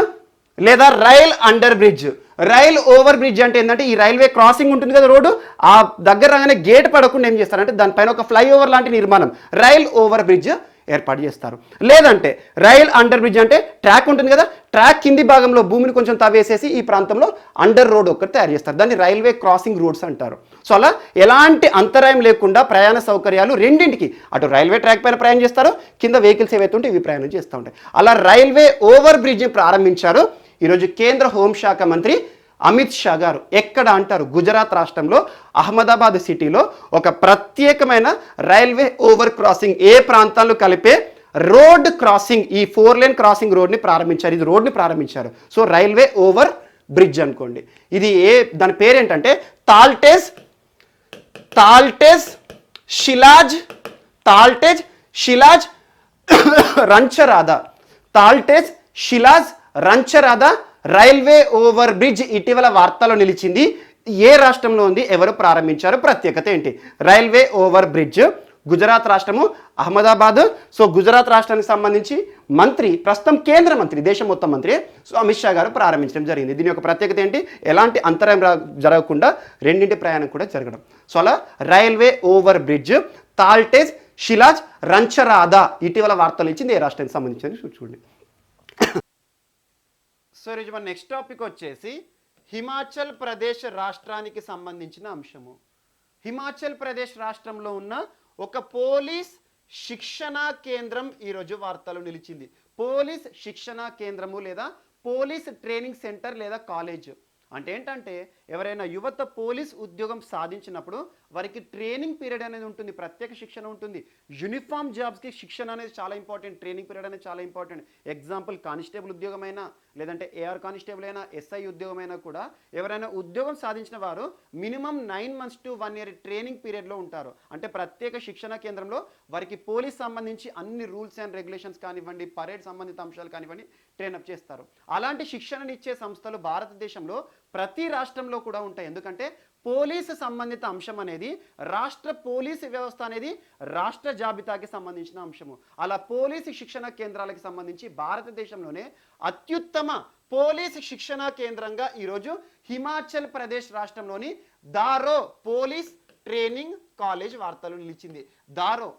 లేదా rail under bridge. Rail over bridge అంటే ఏంటంటే ఈ రైల్వే క్రాసింగ్ ఉంటుంది కదా రోడ్డు, ఆ దగ్గర రాగానే గేట్ పడకుండా ఏం చేస్తారంటే దానిపైన ఒక ఫ్లైఓవర్ లాంటి నిర్మాణం, రైల్ ఓవర్ బ్రిడ్జ్ ఏర్పాటు చేస్తారు. లేదంటే రైల్ అండర్ బ్రిడ్జ్ అంటే ట్రాక్ ఉంటుంది కదా, ట్రాక్ కింది భాగంలో భూమిని కొంచెం తవ్వేసేసి ఈ ప్రాంతంలో అండర్ రోడ్ ఒకటి తయారు చేస్తారు. దాన్ని రైల్వే క్రాసింగ్ రోడ్స్ అంటారు. సో అలా ఎలాంటి అంతరాయం లేకుండా ప్రయాణ సౌకర్యాలు రెండింటికి, అటు రైల్వే ట్రాక్ పైన ప్రయాణం చేస్తారు, కింద వెహికల్స్ ఏవైతే ఉంటే ఇవి ప్రయాణం చేస్తూ ఉంటాయి. అలా రైల్వే ఓవర్ బ్రిడ్జ్ని ప్రారంభించారు ఈరోజు కేంద్ర హోంశాఖ మంత్రి అమిత్ షా గారు. ఎక్కడ అంటారు, గుజరాత్ రాష్ట్రంలో అహ్మదాబాద్ సిటీలో ఒక ప్రత్యేకమైన రైల్వే ఓవర్ క్రాసింగ్, ఏ ప్రాంతాల్లో కలిపే రోడ్ క్రాసింగ్, ఈ 4 లేన్ క్రాసింగ్ రోడ్ని ప్రారంభించారు. ఇది రోడ్ని ప్రారంభించారు. సో రైల్వే ఓవర్ బ్రిడ్జ్ అనుకోండి. ఇది దాని పేరేంటంటే తాల్టేజ్ షిలాజ్ రంచరాదా. తాల్టేజ్ షిలాజ్ రంచరాదా రైల్వే ఓవర్ బ్రిడ్జ్ ఇటీవల వార్తల్లో నిలిచింది. ఏ రాష్ట్రంలో ఉంది, ఎవరు ప్రారంభించారు, ప్రత్యేకత ఏంటి? రైల్వే ఓవర్ బ్రిడ్జ్ గుజరాత్ రాష్ట్రము అహ్మదాబాద్. సో గుజరాత్ రాష్ట్రానికి సంబంధించి మంత్రి, ప్రస్తుతం కేంద్ర మంత్రి, దేశం మొత్తం మంత్రి, సో అమిత్ షా గారు ప్రారంభించడం జరిగింది. దీని యొక్క ప్రత్యేకత ఏంటి, ఎలాంటి అంతరాయం జరగకుండా రెండింటి ప్రయాణం కూడా జరగడం. సో అలా రైల్వే ఓవర్ బ్రిడ్జ్ తాల్టేజ్ షిలాజ్ రంచరాదా ఇటీవల వార్తలు ఇచ్చింది. ఏ రాష్ట్రానికి సంబంధించింది చూడండి. సో ఈరోజు మన నెక్స్ట్ టాపిక్ వచ్చేసి హిమాచల్ ప్రదేశ్ రాష్ట్రానికి సంబంధించిన అంశము. హిమాచల్ ప్రదేశ్ రాష్ట్రంలో ఉన్న ఒక పోలీస్ శిక్షణా కేంద్రం ఈరోజు వార్తలు నిలిచింది. పోలీస్ శిక్షణా కేంద్రము లేదా పోలీస్ ట్రైనింగ్ సెంటర్ లేదా కాలేజ్ అంటే ఏంటంటే ఎవరైనా యువత పోలీస్ ఉద్యోగం సాధించినప్పుడు వారికి ట్రైనింగ్ పీరియడ్ అనేది ఉంటుంది, ప్రత్యేక శిక్షణ ఉంటుంది. యూనిఫామ్ జాబ్స్కి శిక్షణ అనేది చాలా ఇంపార్టెంట్, ట్రైనింగ్ పీరియడ్ అనేది చాలా ఇంపార్టెంట్. ఎగ్జాంపుల్ కానిస్టేబుల్ ఉద్యోగం అయినా, లేదంటే ఏఆర్ కానిస్టేబుల్ అయినా, ఎస్ఐ ఉద్యోగం అయినా కూడా ఎవరైనా ఉద్యోగం సాధించిన వారు minimum 9 months to 1 year training పీరియడ్లో ఉంటారు. అంటే ప్రత్యేక శిక్షణ కేంద్రంలో వారికి పోలీస్ సంబంధించి అన్ని రూల్స్ అండ్ రెగ్యులేషన్స్ కానివ్వండి, పరేడ్ సంబంధిత అంశాలు కానివ్వండి ట్రైనప్ చేస్తారు. అలాంటి శిక్షణనిచ్చే సంస్థలు భారతదేశంలో ప్రతి రాష్ట్రంలో కూడా ఉంటాయి. ఎందుకంటే పోలీసు సంబంధిత అంశం అనేది రాష్ట్ర పోలీసు వ్యవస్థ అనేది రాష్ట్ర జాబితాకి సంబంధించిన అంశము. అలా పోలీసు శిక్షణ కేంద్రాలకు సంబంధించి భారతదేశంలోనే అత్యుత్తమ పోలీసు శిక్షణ కేంద్రంగా ఈరోజు హిమాచల్ ప్రదేశ్ రాష్ట్రంలోని దారో పోలీస్ ట్రైనింగ్ కాలేజ్ వార్తలు నిలిచింది. దారో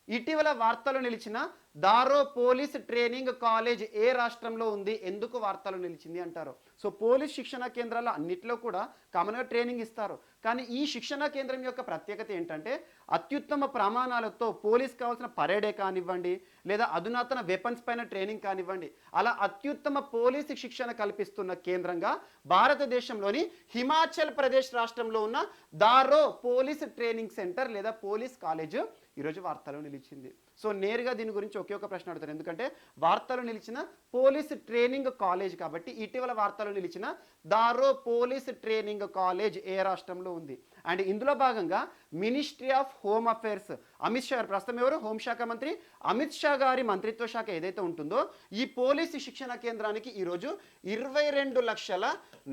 ఇటీవల వార్తలు నిలిచిన దారో పోలీస్ ట్రైనింగ్ కాలేజ్ ఏ రాష్ట్రంలో ఉంది, ఎందుకు వార్తలు నిలిచింది అంటారు. సో పోలీస్ శిక్షణ కేంద్రాల్లో అన్నిట్లో కూడా కామన్గా ట్రైనింగ్ ఇస్తారు. కానీ ఈ శిక్షణ కేంద్రం యొక్క ప్రత్యేకత ఏంటంటే అత్యుత్తమ ప్రమాణాలతో పోలీస్ కావాల్సిన పరేడే కానివ్వండి, లేదా అధునాతన వెపన్స్ పైన ట్రైనింగ్ కానివ్వండి, అలా అత్యుత్తమ పోలీసు శిక్షణ కల్పిస్తున్న కేంద్రంగా భారతదేశంలోని హిమాచల్ ప్రదేశ్ రాష్ట్రంలో ఉన్న దారో పోలీస్ ట్రైనింగ్ సెంటర్ లేదా పోలీస్ కాలేజ్ ఈరోజు వార్తలు నిలిచింది. సో నేరుగా దీని గురించి ఒకే ఒక ప్రశ్న అడుగుతారు, ఎందుకంటే వార్తలు నిలిచిన పోలీస్ ట్రైనింగ్ కాలేజ్ కాబట్టి ఇటీవల వార్తలు నిలిచిన దారో పోలీస్ ట్రైనింగ్ కాలేజ్ ఏ రాష్ట్రంలో ఉంది. అండ్ ఇందులో భాగంగా ministry of home affairs, Amit Shah గారు ప్రస్తుతం ఎవరు హోంశాఖ మంత్రి అమిత్ షా గారి మంత్రిత్వ శాఖ ఏదైతే ఉంటుందో ఈ పోలీసు శిక్షణ కేంద్రానికి ఈరోజు 22 లక్షల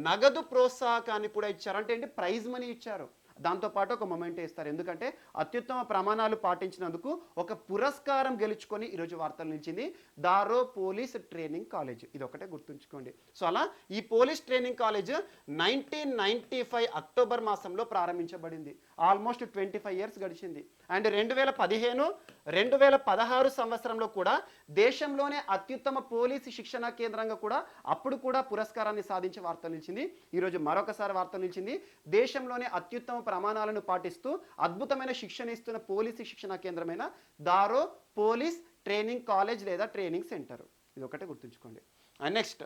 నగదు ప్రోత్సాహకాన్ని కూడా ఇచ్చారు. అంటే ఏంటి, ప్రైజ్ మనీ ఇచ్చారు. దాంతోపాటు ఒక మొమెంట్ ఇస్తారు, ఎందుకంటే అత్యుత్తమ ప్రమాణాలు పాటించినందుకు ఒక పురస్కారం గెలుచుకొని ఈరోజు వార్తలు నిలిచింది దారో పోలీస్ ట్రైనింగ్ కాలేజ్. ఇది ఒకటే గుర్తుంచుకోండి. సో అలా ఈ పోలీస్ ట్రైనింగ్ కాలేజ్ 1995 అక్టోబర్ మాసంలో ప్రారంభించబడింది. ఆల్మోస్ట్ 25 years గడిచింది. అండ్ 2015-2016 సంవత్సరంలో కూడా దేశంలోనే అత్యుత్తమ పోలీసు శిక్షణ కేంద్రంగా కూడా అప్పుడు కూడా పురస్కారాన్ని సాధించి వార్తలు నిలిచింది. ఈరోజు మరొకసారి వార్తలు నిలిచింది దేశంలోనే అత్యుత్తమ ప్రమాణాలను పాటిస్తూ అద్భుతమైన శిక్షణ ఇస్తున్న పోలీసు శిక్షణ కేంద్రమైన దారో పోలీస్ ట్రైనింగ్ కాలేజ్ లేదా ట్రైనింగ్ సెంటర్. ఇది ఒకటే గుర్తుంచుకోండి. అండ్ నెక్స్ట్,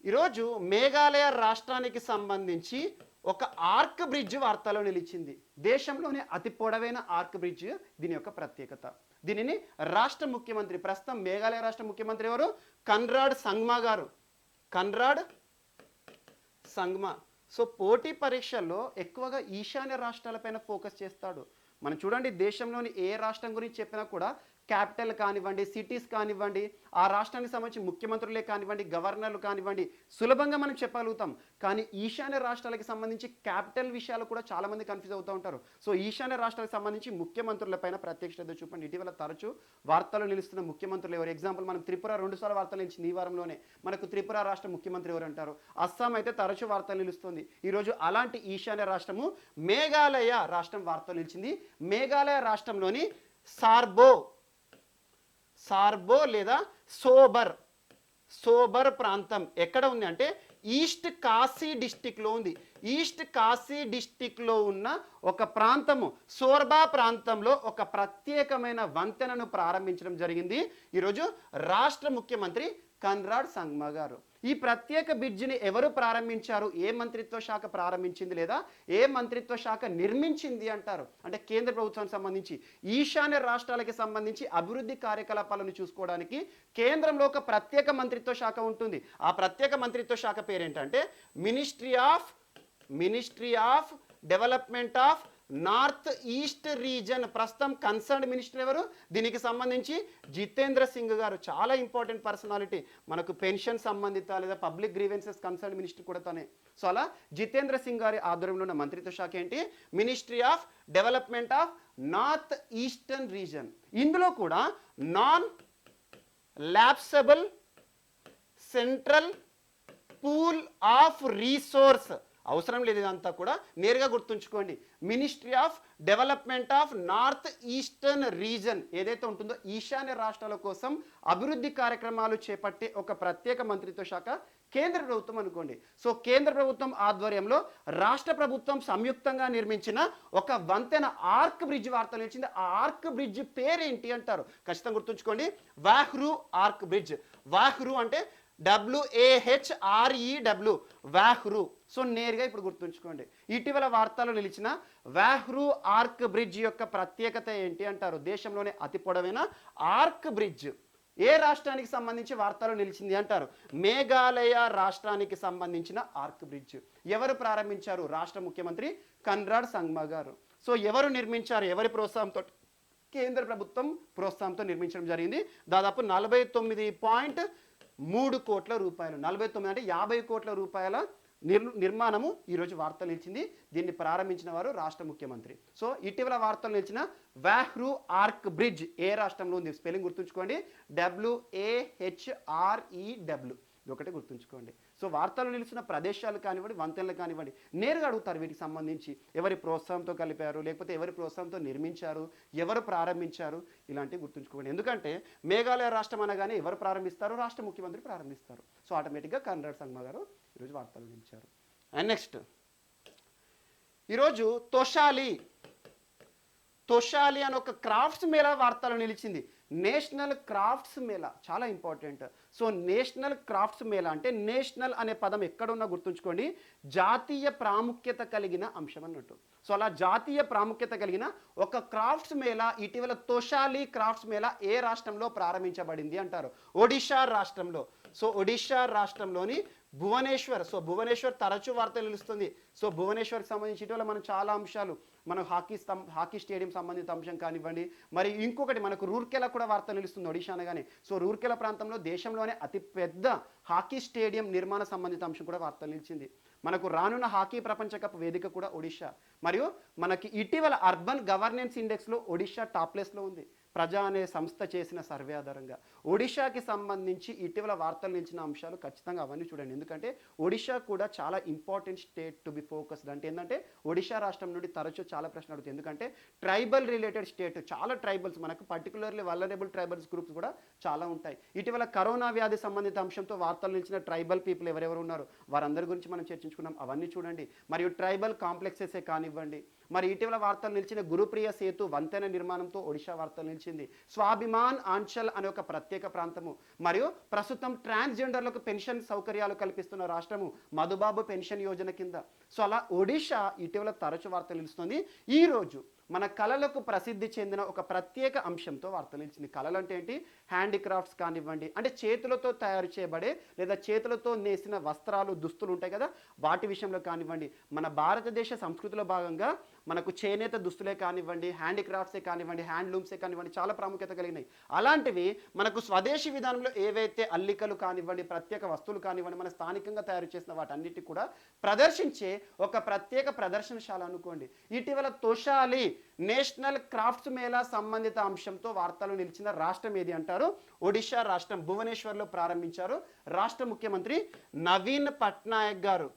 ఈరోజు మేఘాలయ రాష్ట్రానికి సంబంధించి ఒక ఆర్క్ బ్రిడ్జ్ వార్తలో నిలిచింది. దేశంలోనే అతి పొడవైన ఆర్క్ బ్రిడ్జ్, దీని యొక్క ప్రత్యేకత. దీనిని రాష్ట్ర ముఖ్యమంత్రి, ప్రస్తుతం మేఘాలయ రాష్ట్ర ముఖ్యమంత్రి ఎవరు, కన్రాడ్ సంగ్మా గారు. కన్రాడ్ సంగ్మా. సో పోటీ పరీక్షల్లో ఎక్కువగా ఈశాన్య రాష్ట్రాలపైన ఫోకస్ చేస్తాడు. మనం చూడండి, దేశంలోని ఏ రాష్ట్రం గురించి చెప్పినా కూడా క్యాపిటల్ కానివ్వండి, సిటీస్ కానివ్వండి, ఆ రాష్ట్రానికి సంబంధించి ముఖ్యమంత్రులే కానివ్వండి, గవర్నర్లు కానివ్వండి, సులభంగా మనం చెప్పగలుగుతాం. కానీ ఈశాన్య రాష్ట్రాలకు సంబంధించి క్యాపిటల్ విషయాలు కూడా చాలామంది కన్ఫ్యూజ్ అవుతూ ఉంటారు. సో ఈశాన్య రాష్ట్రాలకు సంబంధించి ముఖ్యమంత్రులపైన ప్రత్యేక శ్రద్ధ చూపండి. ఇటీవల తరచూ వార్తలు నిలుస్తున్న ముఖ్యమంత్రులు ఎవరు? ఎగ్జాంపుల్, మనం త్రిపుర 2 సార్లు వార్తలు నిలిచింది ఈ వారంలోనే. మనకు త్రిపుర రాష్ట్ర ముఖ్యమంత్రి ఎవరు అంటారు? అస్సాం అయితే తరచూ వార్తలు నిలుస్తుంది. ఈరోజు అలాంటి ఈశాన్య రాష్ట్రము మేఘాలయ రాష్ట్రం వార్తలు నిలిచింది. మేఘాలయ రాష్ట్రంలోని సార్బో లేదా సోబర్ ప్రాంతం ఎక్కడ ఉంది అంటే ఈస్ట్ కాశీ డిస్టిక్లో ఉంది. ఈస్ట్ కాశీ డిస్టిక్లో ఉన్న ఒక ప్రాంతము, సోర్బా ప్రాంతంలో ఒక ప్రత్యేకమైన వంతెనను ప్రారంభించడం జరిగింది ఈరోజు రాష్ట్ర ముఖ్యమంత్రి కన్రాడ్ సంగ్మా గారు. ఈ ప్రత్యేక బ్రిడ్జిని ఎవరు ప్రారంభించారు, ఏ మంత్రిత్వ శాఖ ప్రారంభించింది లేదా ఏ మంత్రిత్వ శాఖ నిర్మించింది అంటారు? అంటే కేంద్ర ప్రభుత్వానికి సంబంధించి ఈశాన్య రాష్ట్రాలకి సంబంధించి అభివృద్ధి కార్యకలాపాలను చూసుకోవడానికి కేంద్రంలో ఒక ప్రత్యేక మంత్రిత్వ శాఖ ఉంటుంది. ఆ ప్రత్యేక మంత్రిత్వ శాఖ పేరేంటంటే ministry of development of north east region. ప్రస్తుతం కన్సర్న్ మినిస్టర్ ఎవరు? దీనికి సంబంధించి జితేంద్ర సింగ్ గారు. చాలా ఇంపార్టెంట్ పర్సనాలిటీ. మనకు పెన్షన్ సంబంధిత లేదా పబ్లిక్ గ్రీవెన్సెస్ కన్సర్న్ మినిస్టర్ కూడా తనే. సో అలా జితేంద్ర సింగ్ గారి ఆధ్వర్యంలో ఉన్న మంత్రిత్వ శాఖ ఏంటి? Ministry of development of north eastern region. ఇందులో కూడా non lapsable central pool of resource అవసరం లేదు, ఇదంతా కూడా నేరుగా గుర్తుంచుకోండి. Ministry of development of north eastern region ఏదైతే ఉంటుందో ఈశాన్య రాష్ట్రాల కోసం అభివృద్ధి కార్యక్రమాలు చేపట్టే ఒక ప్రత్యేక మంత్రిత్వ శాఖ కేంద్ర ప్రభుత్వం అనుకోండి. సో కేంద్ర ప్రభుత్వం ఆధ్వర్యంలో రాష్ట్ర ప్రభుత్వం సంయుక్తంగా నిర్మించిన ఒక వంతెన ఆర్క్ బ్రిడ్జ్ వార్తలు ఇచ్చింది. ఆ ఆర్క్ బ్రిడ్జ్ పేరేంటి అంటారు? ఖచ్చితంగా గుర్తుంచుకోండి, వాహ్రూ ఆర్క్ బ్రిడ్జ్. వాహ్రూ అంటే WAHREW, వాహ్రూ. సో నేరుగా ఇప్పుడు గుర్తుంచుకోండి. ఇటీవల వార్తల్లో నిలిచిన వాహ్రూ ఆర్క్ బ్రిడ్జ్ యొక్క ప్రత్యేకత ఏంటి అంటారు. దేశంలోనే అతి పొడవైన ఆర్క్ బ్రిడ్జ్ ఏ రాష్ట్రానికి సంబంధించి వార్తలు నిలిచింది అంటారు. మేఘాలయ రాష్ట్రానికి సంబంధించిన ఆర్క్ బ్రిడ్జ్. ఎవరు ప్రారంభించారు? రాష్ట్ర ముఖ్యమంత్రి కన్రాడ్ సంగ్మా గారు. సో ఎవరు నిర్మించారు? ఎవరి ప్రోత్సాహంతో? కేంద్ర ప్రభుత్వం ప్రోత్సాహంతో నిర్మించడం జరిగింది. దాదాపు 49.3 కోట్ల రూపాయలు, 49 అంటే 50 కోట్ల రూపాయల నిర్మాణము ఈరోజు వార్తలు నిలిచింది. దీన్ని ప్రారంభించిన వారు రాష్ట్ర ముఖ్యమంత్రి. సో ఇటీవల వార్తలు నిలిచిన వాహ్రూ ఆర్క్ బ్రిడ్జ్ ఏ రాష్ట్రంలో ఉంది? స్పెల్లింగ్ గుర్తుంచుకోండి, WAHREW. ఇది ఒకటే గుర్తుంచుకోండి. సో వార్తలు నిలిచిన ప్రదేశాలు కానివ్వండి, వంతెనలు కానివ్వండి, నేరుగా అడుగుతారు వీటికి సంబంధించి. ఎవరి ప్రోత్సాహంతో కలిపారు, లేకపోతే ఎవరి ప్రోత్సాహంతో నిర్మించారు, ఎవరు ప్రారంభించారు, ఇలాంటివి గుర్తుంచుకోండి. ఎందుకంటే మేఘాలయ రాష్ట్రం అనగానే ఎవరు ప్రారంభిస్తారు? రాష్ట్ర ముఖ్యమంత్రి ప్రారంభిస్తారు. సో ఆటోమేటిక్గా కన్రాడ్ సంగ్మా గారు ఈరోజు వార్తలు నిలిచారు. అండ్ నెక్స్ట్, ఈరోజు తోషాలి అని ఒక క్రాఫ్ట్స్ మేళా వార్తలు నిలిచింది. నేషనల్ క్రాఫ్ట్స్ మేళా చాలా important. So national crafts Mela అంటే నేషనల్ అనే పదం ఎక్కడున్నా గుర్తుంచుకోండి, జాతీయ ప్రాముఖ్యత కలిగిన అంశం అన్నట్టు. సో అలా జాతీయ ప్రాముఖ్యత కలిగిన ఒక క్రాఫ్ట్స్ మేళా ఇటీవల తోషాలి క్రాఫ్ట్స్ మేళా ఏ రాష్ట్రంలో ప్రారంభించబడింది అంటారు? ఒడిషా రాష్ట్రంలో. సో ఒడిషా రాష్ట్రంలోని భువనేశ్వర్. సో భువనేశ్వర్ తరచూ వార్తలు నిలుస్తుంది. సో భువనేశ్వర్కి సంబంధించి ఇటీవల మనం చాలా అంశాలు, మనం హాకీ స్టేడియం సంబంధిత అంశం కానివ్వండి, మరి ఇంకొకటి మనకు రూర్కెలా కూడా వార్తలు నిలుస్తుంది ఒడిషా అనగానే. సో రూర్కెలా ప్రాంతంలో దేశంలోనే అతిపెద్ద హాకీ స్టేడియం నిర్మాణ సంబంధిత అంశం కూడా వార్తలు నిలిచింది. మనకు రానున్న హాకీ ప్రపంచ కప్ వేదిక కూడా ఒడిషా. మరియు మనకి ఇటీవల అర్బన్ గవర్నెన్స్ ఇండెక్స్లో ఒడిషా టాప్ ప్లేస్లో ఉంది. ప్రజా అనే సంస్థ చేసిన సర్వే ఆధారంగా ఒడిషాకి సంబంధించి ఇటీవల వార్తలు నిలిచిన అంశాలు ఖచ్చితంగా అవన్నీ చూడండి. ఎందుకంటే ఒడిషా కూడా చాలా important state to be focused. అంటే ఏంటంటే ఒడిషా రాష్ట్రం నుండి తరచూ చాలా ప్రశ్నలు అడుగుతాయి. ఎందుకంటే ట్రైబల్ రిలేటెడ్ స్టేట్, చాలా ట్రైబల్స్, మనకు పర్టికులర్లీ వల్నరబుల్ ట్రైబల్స్ గ్రూప్స్ కూడా చాలా ఉంటాయి. ఇటీవల కరోనా వ్యాధి సంబంధిత అంశంతో వార్తలు నిలిచిన ట్రైబల్ పీపుల్ ఎవరెవరు ఉన్నారు వారందరి గురించి మనం చర్చించుకున్నాం. అవన్నీ చూడండి. మరియు ట్రైబల్ కాంప్లెక్సెసే కానివ్వండి, మరి ఇటీవల వార్తలు నిలిచిన గురుప్రియ సేతు వంతెన నిర్మాణంతో ఒడిషా వార్తలు నిలిచింది. స్వాభిమాన్ ఆంచల్ అనే ఒక ప్రత్యేక ప్రాంతము, మరియు ప్రస్తుతం ట్రాన్స్జెండర్లకు పెన్షన్ సౌకర్యాలు కల్పిస్తున్న రాష్ట్రము మధుబాబు పెన్షన్ యోజన కింద. సో అలా ఒడిషా ఇటీవల తరచు వార్తలు నిలుస్తుంది. ఈరోజు మన కళలకు ప్రసిద్ధి చెందిన ఒక ప్రత్యేక అంశంతో వార్తలు నిలిచింది. కళలు అంటే ఏంటి? హ్యాండీక్రాఫ్ట్స్ కానివ్వండి, అంటే చేతులతో తయారు చేయబడే లేదా చేతులతో నేసిన వస్త్రాలు, దుస్తులు ఉంటాయి కదా, వాటి విషయంలో కానివ్వండి. మన భారతదేశ సంస్కృతిలో భాగంగా మనకు చేనేత దుస్తులే కానివ్వండి, హ్యాండీక్రాఫ్ట్సే కానివ్వండి, హ్యాండ్లూమ్సే కానివ్వండి, చాలా ప్రాముఖ్యత కలిగినాయి. అలాంటివి మనకు స్వదేశీ విధానంలో ఏవైతే అల్లికలు కానివ్వండి, ప్రత్యేక వస్తువులు కానివ్వండి, మన స్థానికంగా తయారు చేసిన వాటన్నిటి కూడా ప్రదర్శించే ఒక ప్రత్యేక ప్రదర్శనశాల అనుకోండి. ఇటీవల తోషాలి నేషనల్ క్రాఫ్ట్స్ మేళా సంబంధిత అంశంతో వార్తలు నిలిచిన రాష్ట్రం ఏది అంటారు? ఒడిషా రాష్ట్రం. భువనేశ్వర్లో ప్రారంభించారు రాష్ట్ర ముఖ్యమంత్రి నవీన్ పట్నాయక్ గారు.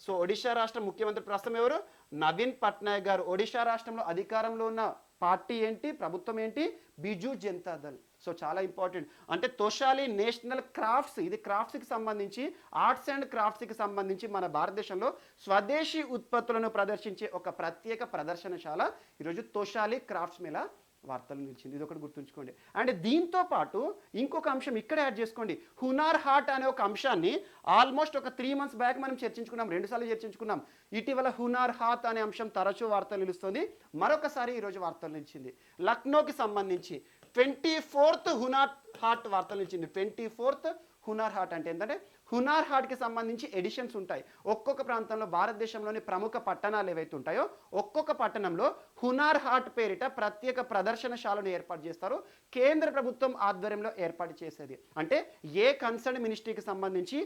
సో ఒడిషా రాష్ట్ర ముఖ్యమంత్రి ప్రస్తుతం ఎవరు? నవీన్ పట్నాయక్ గారు. ఒడిషా రాష్ట్రంలో అధికారంలో ఉన్న పార్టీ ఏంటి, ప్రభుత్వం ఏంటి? బిజు జనతా దళ్. సో చాలా ఇంపార్టెంట్. అంటే తోషాలి నేషనల్ క్రాఫ్ట్స్, ఇది క్రాఫ్ట్స్కి సంబంధించి, ఆర్ట్స్ అండ్ క్రాఫ్ట్స్కి సంబంధించి మన భారతదేశంలో స్వదేశీ ఉత్పత్తులను ప్రదర్శించే ఒక ప్రత్యేక ప్రదర్శనశాల ఈరోజు తోషాలి క్రాఫ్ట్స్ మేళా వార్తలు నిలిచింది. ఇది ఒకటి గుర్తుంచుకోండి. అండ్ దీంతో పాటు ఇంకొక అంశం ఇక్కడ యాడ్ చేసుకోండి. హునార్ హాట్ అనే ఒక అంశాన్ని ఆల్మోస్ట్ ఒక 3 months బ్యాక్ మనం చర్చించుకున్నాం, 2 సార్లు చర్చించుకున్నాం. ఇటీవల హునార్ హాత్ అనే అంశం తరచూ వార్తలు నిలుస్తుంది. మరొకసారి ఈరోజు వార్తలు నిలిచింది. లక్నోకి సంబంధించి 24th హునార్ హాట్ వార్తలు నిలిచింది. 24th హునార్ హాట్ అంటే ఏంటంటే హునార్ హాట్కి సంబంధించి ఎడిషన్స్ ఉంటాయి. ఒక్కొక్క ప్రాంతంలో భారతదేశంలోని ప్రముఖ పట్టణాలు ఏవైతే ఉంటాయో ఒక్కొక్క పట్టణంలో హునార్ హాట్ పేరిట ప్రత్యేక ప్రదర్శనశాలను ఏర్పాటు చేస్తారు. కేంద్ర ప్రభుత్వం ఆధ్వర్యంలో ఏర్పాటు చేసేది. అంటే ఏ కన్సర్న్ మినిస్ట్రీకి సంబంధించి,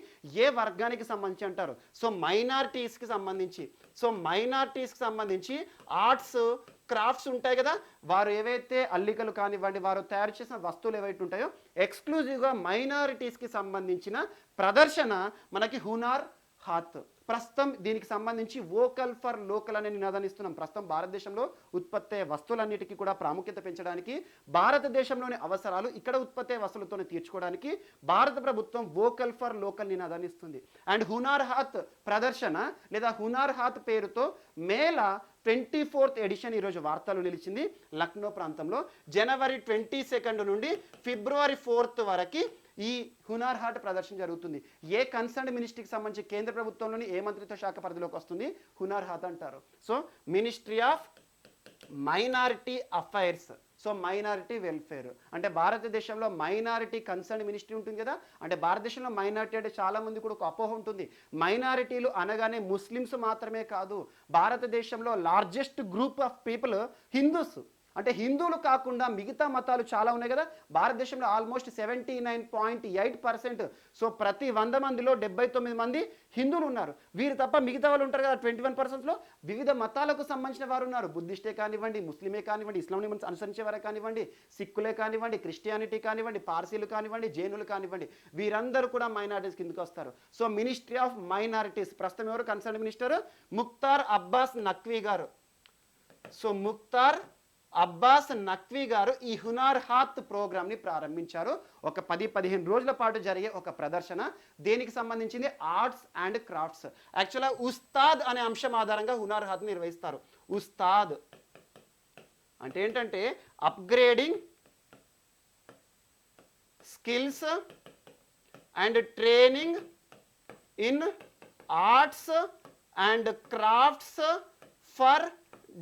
ఏ వర్గానికి సంబంధించి అంటారు? సో మైనారిటీస్కి సంబంధించి ఆర్ట్స్ క్రాఫ్ట్స్ ఉంటాయి కదా, వారు ఏవైతే అల్లికలు కానివ్వండి, వారు తయారు చేసిన వస్తువులు ఏవైతే ఉంటాయో ఎక్స్క్లూజివ్గా మైనారిటీస్కి సంబంధించిన ప్రదర్శన మనకి హునార్ హాత్. ప్రస్తుతం దీనికి సంబంధించి వోకల్ ఫర్ లోకల్ అనే నినాదాన్ని ఇస్తున్నాం. ప్రస్తుతం భారతదేశంలో ఉత్పత్తి వస్తువులన్నిటికీ కూడా ప్రాముఖ్యత పెంచడానికి, భారతదేశంలోని అవసరాలు ఇక్కడ ఉత్పత్తి వస్తువులతోనే తీర్చుకోవడానికి భారత ప్రభుత్వం వోకల్ ఫర్ లోకల్ నినాదాన్ని ఇస్తుంది. అండ్ హునార్ హాత్ ప్రదర్శన లేదా హునార్ హాత్ పేరుతో మేళా 24th ఎడిషన్ ఈరోజు వార్తలు నిలిచింది లక్నో ప్రాంతంలో. జనవరి 22 నుండి ఫిబ్రవరి 4 వరకు ఈ హునార్ హాట్ ప్రదర్శన జరుగుతుంది. ఏ కన్సర్న్ మినిస్ట్రీకి సంబంధించి కేంద్ర ప్రభుత్వంలోని ఏ మంత్రిత్వ శాఖ పరిధిలోకి వస్తుంది? హునార్ హాత్ అంటారు. So ministry of minority affairs, so minority welfare అంటే భారతదేశంలో మైనారిటీ కన్సర్న్ మినిస్ట్రీ ఉంటుంది కదా. అంటే భారతదేశంలో మైనారిటీ అంటే చాలా మంది కూడా ఒక అపోహ ఉంటుంది. మైనారిటీలు అనగానే ముస్లిమ్స్ మాత్రమే కాదు, భారతదేశంలో largest group of people Hindus. అంటే హిందువులు కాకుండా మిగతా మతాలు చాలా ఉన్నాయి కదా. భారతదేశంలో ఆల్మోస్ట్ 79.8%. సో ప్రతి 100 మందిలో 79 మంది హిందువులు ఉన్నారు. వీరు తప్ప మిగతా వాళ్ళు ఉంటారు కదా 21%లో వివిధ మతాలకు సంబంధించిన వారు ఉన్నారు. బుద్ధిస్టే కానివ్వండి, ముస్లిమే కానివ్వండి, ఇస్లాంని అనుసరించేవారే కానివ్వండి, సిక్కులే కానివ్వండి, క్రిస్టియానిటీ కానివ్వండి, పార్సీలు కానివ్వండి, జైనులు కానివ్వండి, వీరందరూ కూడా మైనారిటీస్ కిందకి వస్తారు. సో మినిస్ట్రీ ఆఫ్ మైనారిటీస్ ప్రస్తుతం ఎవరు కన్సర్న్ మినిస్టర్? ముఖ్తార్ అబ్బాస్ నఖ్వీ గారు. సో ముఖ్తార్ అబ్బాస్ నఖ్వీ గారు ఈ హునార్ హాత్ ప్రోగ్రామ్ని ప్రారంభించారు. ఒక 10-15 రోజుల పాటు జరిగే ఒక ప్రదర్శన. దేనికి సంబంధించింది? Arts and crafts. యాక్చువల్గా ఉస్తాద్ అనే అంశం ఆధారంగా హునార్ హాత్ నిర్వహిస్తారు. ఉస్తాద్ అంటే ఏంటంటే upgrading skills and training in arts and crafts for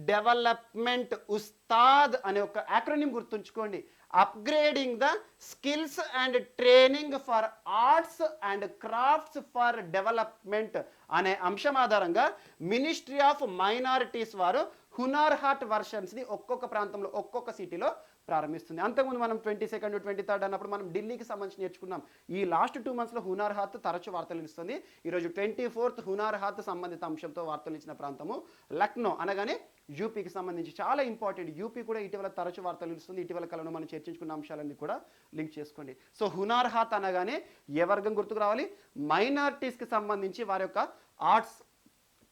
development. USTTAD అనే ఒక యాక్రోనిమ్ గుర్తుంచుకోండి. Upgrading the skills and training for arts and crafts for development అనే అంశం ఆధారంగా మినిస్ట్రీ ఆఫ్ మైనారిటీస్ వారు హునార్ హాట్ వర్షన్స్ని ఒక్కొక్క ప్రాంతంలో ఒక్కొక్క సిటీలో ప్రారంభిస్తుంది. అంతకుముందు మనం 22nd 23rd అన్నప్పుడు మనం ఢిల్లీకి సంబంధించి నేర్చుకున్నాం. ఈ లాస్ట్ 2 monthsలో హునార్ హాత్ తరచు వార్తలు ఇస్తుంది. ఈరోజు 24th హునార్ హాత్ సంబంధిత అంశంతో వార్తలు ఇచ్చిన ప్రాంతము లక్నో అనగానే యూపీకి సంబంధించి చాలా ఇంపార్టెంట్. యూపీ కూడా ఇటీవల తరచు వార్తలు ఇస్తుంది. ఇటీవల కాలంలో మనం చర్చించుకున్న అంశాలన్నీ కూడా లింక్ చేసుకోండి. సో హునార్ హాత్ అనగానే ఏ వర్గం గుర్తుకు రావాలి? మైనారిటీస్కి సంబంధించి వారి యొక్క ఆర్ట్స్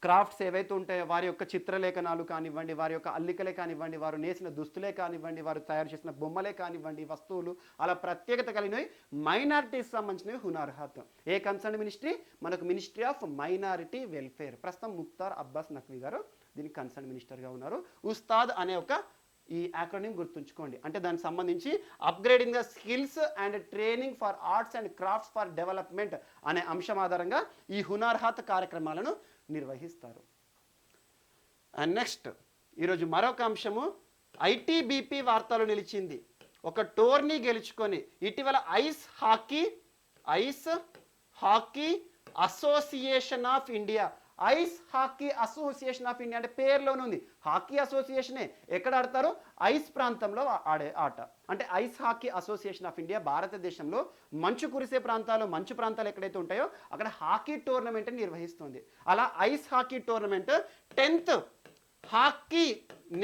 క్రాఫ్ట్స్ ఏవైతే ఉంటాయో వారి యొక్క చిత్రలేఖనాలు కానివ్వండి, వారి యొక్క అల్లికలే కానివ్వండి, వారు నేసిన దుస్తులే కానివ్వండి, వారు తయారు చేసిన బొమ్మలే కానివ్వండి, వస్తువులు అలా ప్రత్యేకత కలిగినవి మైనారిటీస్ సంబంధించినవి హునార్ హాత్. ఏ కన్సర్న్ మినిస్ట్రీ? మనకు మినిస్ట్రీ ఆఫ్ మైనారిటీ వెల్ఫేర్. ప్రస్తుతం ముఖ్తార్ అబ్బాస్ నఖ్వీ గారు దీనికి కన్సర్న్ మినిస్టర్గా ఉన్నారు. ఉస్తాద్ అనే ఒక ఈ యాక్రోనిమ్ గుర్తుంచుకోండి. అంటే దానికి సంబంధించి upgrading the skills and training for arts and crafts for development అనే అంశం ఆధారంగా ఈ హునార్ హాత్ కార్యక్రమాలను నిర్వహిస్తారు. అండ్ నెక్స్ట్ ఈరోజు మరొక అంశము ఐటీబీపీ వార్తలు నిలిచింది. ఒక టోర్నీ గెలుచుకొని ఇటీవల ice hockey association of India, ice hockey association of India అంటే పేరులోనే ఉంది. హాకీ అసోసియేషనే. ఎక్కడ ఆడతారు? ఐస్ ప్రాంతంలో ఆడే ఆట. అంటే ice hockey association of India భారతదేశంలో మంచు కురిసే ప్రాంతాలు, మంచు ప్రాంతాలు ఎక్కడైతే ఉంటాయో అక్కడ హాకీ టోర్నమెంట్ నిర్వహిస్తుంది. అలా ice hockey tournament 10th hockey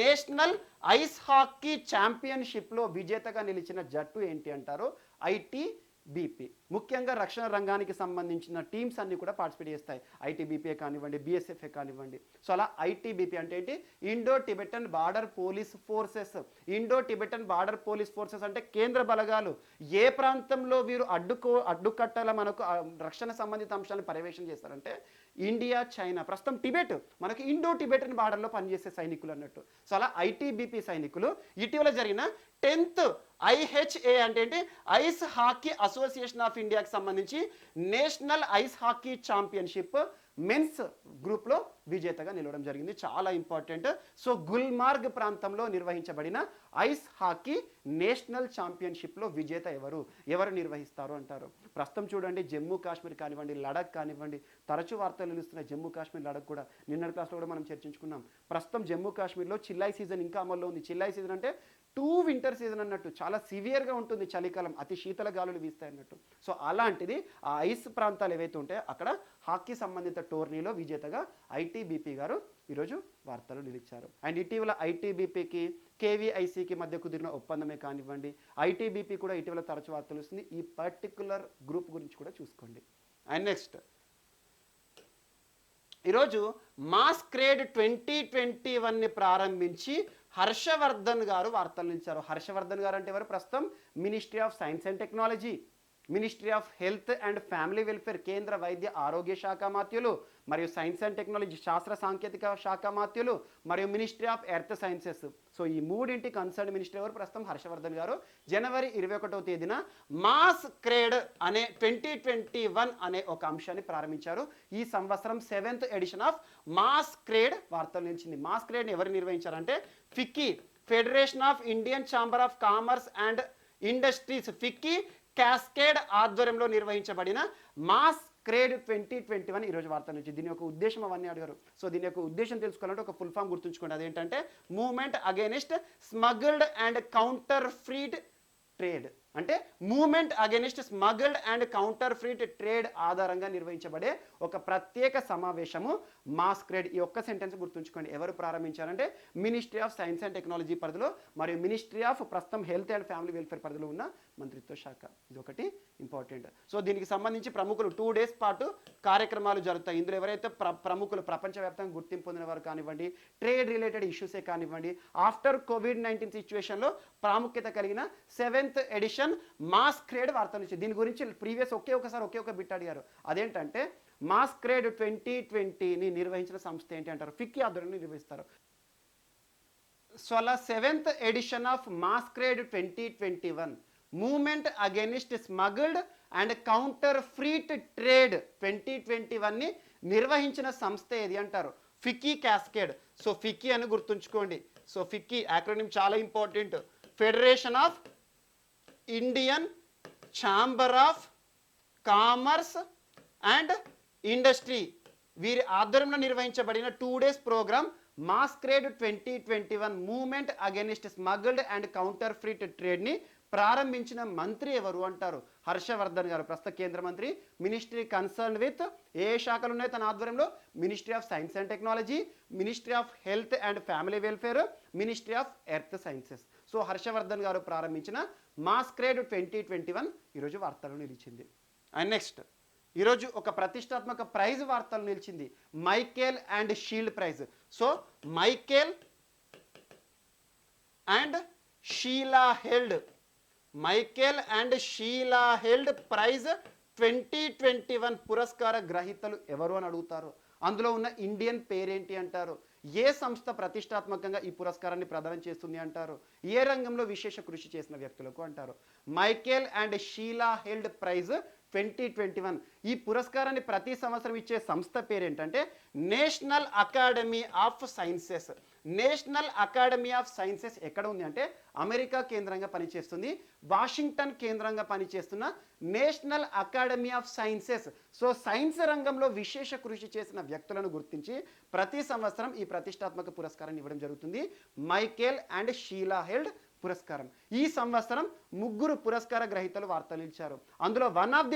national ice hockey ఛాంపియన్షిప్లో విజేతగా నిలిచిన జట్టు ఏంటి అంటారు? ఐటీబీపీ. ముఖ్యంగా రక్షణ రంగానికి సంబంధించిన టీమ్స్ అన్ని కూడా పార్టిసిపేట్ చేస్తాయి. ఐటీబీపీ కానివ్వండి, బీఎస్ఎఫ్ఏ కానివ్వండి. సో అలా ఐటీబీపీ అంటే ఏంటి? Indo Tibetan border police forces. Indo Tibetan border police forces అంటే కేంద్ర బలగాలు. ఏ ప్రాంతంలో వీరు అడ్డుకట్టల మనకు రక్షణ సంబంధిత అంశాలను పర్యవేక్షణ చేస్తారంటే ఇండియా, చైనా. ప్రస్తుతం టిబెట్ మనకి ఇండో టిబెటన్ బార్డర్లో పనిచేసే సైనికులు అన్నట్టు. సో అలా ఐటీబీపీ సైనికులు ఇటీవల జరిగిన 10th ఐహెచ్ఏ అంటే ఏంటి? ఐస్ హాకీ అసోసియేషన్ ఆఫ్ ఇండియాకి సంబంధించి national ice hockey championship men's గ్రూప్లో విజేతగా నిలవడం జరిగింది. చాలా ఇంపార్టెంట్. సో గుల్మార్గ్ ప్రాంతంలో నిర్వహించబడిన ఐస్ హాకీ నేషనల్ ఛాంపియన్షిప్లో విజేత ఎవరు నిర్వహిస్తారు అంటారు? ప్రస్తుతం చూడండి జమ్మూ కాశ్మీర్ కానివ్వండి, లడఖ్ కానివ్వండి, తరచూ వార్తలు నిలుస్తున్న జమ్మూ కాశ్మీర్, లడఖ్ కూడా నిన్నటి క్లాస్లో కూడా మనం చర్చించుకున్నాం. ప్రస్తుతం జమ్మూ కాశ్మీర్లో చిల్లాయి సీజన్ ఇంకా అమల్లో ఉంది. చిల్లాయి సీజన్ అంటే 2 వింటర్ సీజన్ అన్నట్టు. చాలా సివియర్గా ఉంటుంది చలికాలం, అతి శీతల గాలులు వీస్తాయి అన్నట్టు. సో అలాంటిది ఆ ఐస్ ప్రాంతాలు ఏవైతే ఉంటాయో అక్కడ హాకీ సంబంధిత టోర్నీలో విజేతగా ఐటీబీపీ గారు ఈరోజు వార్తలు నిలిచారు. అండ్ ఇటీవల ఐటీబీపీకి కేవీఐసీకి మధ్య కుదిరిన ఒప్పందమే కానివ్వండి, ఐటీబీపీ కూడా ఇటీవల తరచు వార్తలు వస్తుంది. ఈ పర్టికులర్ గ్రూప్ గురించి కూడా చూసుకోండి. అండ్ నెక్స్ట్ ఈరోజు మాస్క్రేడ్ 2021ని ప్రారంభించి హర్షవర్ధన్ గారు వార్తలు నిలిచారు. హర్షవర్ధన్ గారు అంటే ఎవరు? ప్రస్తుతం ministry of science and technology. Ministry of health and family welfare కేంద్ర వైద్య ఆరోగ్య శాఖ మాత్యులు, మరియు సైన్స్ అండ్ టెక్నాలజీ శాస్త్ర సాంకేతిక శాఖ మాత్యులు, మరియు ministry of earth sciences. So ఈ మూడింటి కన్సర్న్ మినిస్టర్ ఎవరు? ప్రస్తుతం హర్షవర్ధన్ గారు. జనవరి 21వ తేదీన మాస్ క్రేడ్ అనే 2021 అనే ఒక అంశాన్ని ప్రారంభించారు. ఈ సంవత్సరం 7th edition of mass creed వార్తలు నిలిచింది. మాస్ క్రేడ్ని ఎవరు నిర్వహించారంటే FICCI, federation of Indian chamber of commerce and industries, FICCI CASCADE ఆధ్వర్యంలో నిర్వహించబడిన మాస్ క్రేడ్ 2021 ఈరోజు వార్త నుంచి. దీని యొక్క ఉద్దేశం అవన్నీ అడిగారు. సో దీని యొక్క ఉద్దేశం తెలుసుకోవాలంటే ఒక ఫుల్ ఫామ్ గుర్తుంచుకోండి. అదేంటంటే movement against smuggled and counterfeited trade. అంటే movement against smuggled and counterfeited trade ఆధారంగా నిర్వహించబడే ఒక ప్రత్యేక సమావేశము మాస్ క్రేడ్. ఈ ఒక్క సెంటెన్స్ గుర్తుంచుకోండి. ఎవరు ప్రారంభించారంటే ministry of science and technology పరిధిలో మరియు మినిస్ట్రీ ఆఫ్ ప్రస్తుతం హెల్త్ అండ్ ఫ్యామిలీ వెల్ఫేర్ పరిధిలో ఉన్న మంత్రిత్వ శాఖ. ఇది ఒకటి ఇంపార్టెంట్. సో దీనికి సంబంధించి ప్రముఖులు 2 days పాటు కార్యక్రమాలు జరుగుతాయి. ఇందులో ఎవరైతే ప్రముఖులు ప్రపంచవ్యాప్తంగా గుర్తింపు పొందిన వారు కానివ్వండి, ట్రేడ్ రిలేటెడ్ ఇష్యూసే కానివ్వండి, ఆఫ్టర్ కోవిడ్-19 సిచ్యువేషన్లో ప్రాముఖ్యత కలిగిన 7th ఎడిషన్ మాస్ క్రేడ్ వార్త నుంచి. దీని గురించి ప్రీవియస్ ఒకే ఒక బిట్ అడిగారు. అదేంటంటే మాస్ క్రేడ్ 2020ని నిర్వహించిన సంస్థ ఏంటి అంటారు? ఫిక్కీ ఆధ్వర్యంలో నిర్వహిస్తారు. సో అలా 7th edition of MASCRADE 2021 movement against smuggled and counterfeit trade 2021ని నిర్వహించిన సంస్థ ఏది అంటారు? ఫిక్కీ క్యాస్కేడ్. సో ఫిక్కీ అని గుర్తుంచుకోండి. సో ఫిక్కీ యాక్రోనిమ్ చాలా important. Federation of Indian chamber of commerce and industry, వీరి ఆధ్వర్యంలో నిర్వహించబడిన 2 days program MASCRADE 2021 movement against smuggled and counterfeit ట్రేడ్ని ప్రారంభించిన మంత్రి ఎవరు అంటారు? హర్షవర్ధన్ గారు. ప్రస్తుత కేంద్ర మంత్రి. మినిస్ట్రీ కన్సర్న్ విత్ ఏ శాఖలు ఉన్నాయి తన ఆధ్వర్యంలో? Ministry of science and technology, ministry of health and family welfare, ministry of earth sciences. So Harshvardhan garu ప్రారంభించిన మాస్ క్రేడ్ 2021 ఈరోజు వార్తలు నిలిచింది. అండ్ నెక్స్ట్ ఈరోజు ఒక ప్రతిష్టాత్మక ప్రైజ్ వార్తలు నిలిచింది, Michael and shield prize. So Michael and Sheila Held, Michael and Sheila Held prize 2021 పురస్కార గ్రహీతలు ఎవరు అని అడుగుతారు. అందులో ఉన్న ఇండియన్ పేరేంటి అంటారు? ఏ సంస్థ ప్రతిష్టాత్మకంగా ఈ పురస్కారాన్ని ప్రదానం చేస్తుంది అంటారు? ఏ రంగంలో విశేష కృషి చేసిన వ్యక్తులకు అంటారు? Michael and Sheila Held prize 2021. ఈ పురస్కారాన్ని ప్రతి సంవత్సరం ఇచ్చే సంస్థ పేరేంటంటే national academy of sciences. National academy of sciences ఎక్కడ ఉంది అంటే అమెరికా కేంద్రంగా పనిచేస్తుంది. వాషింగ్టన్ కేంద్రంగా పనిచేస్తున్న national academy of sciences. So science రంగంలో విశేష కృషి చేసిన వ్యక్తులను గుర్తించి ప్రతి సంవత్సరం ఈ ప్రతిష్టాత్మక పురస్కారాన్ని ఇవ్వడం జరుగుతుంది. మైకేల్ అండ్ షీలా హెల్డ్ పురస్కారం. ఈ సంవత్సరం 3 పురస్కార గ్రహీతలు వార్తలు నిలిచారు. అందులో వన్ ఆఫ్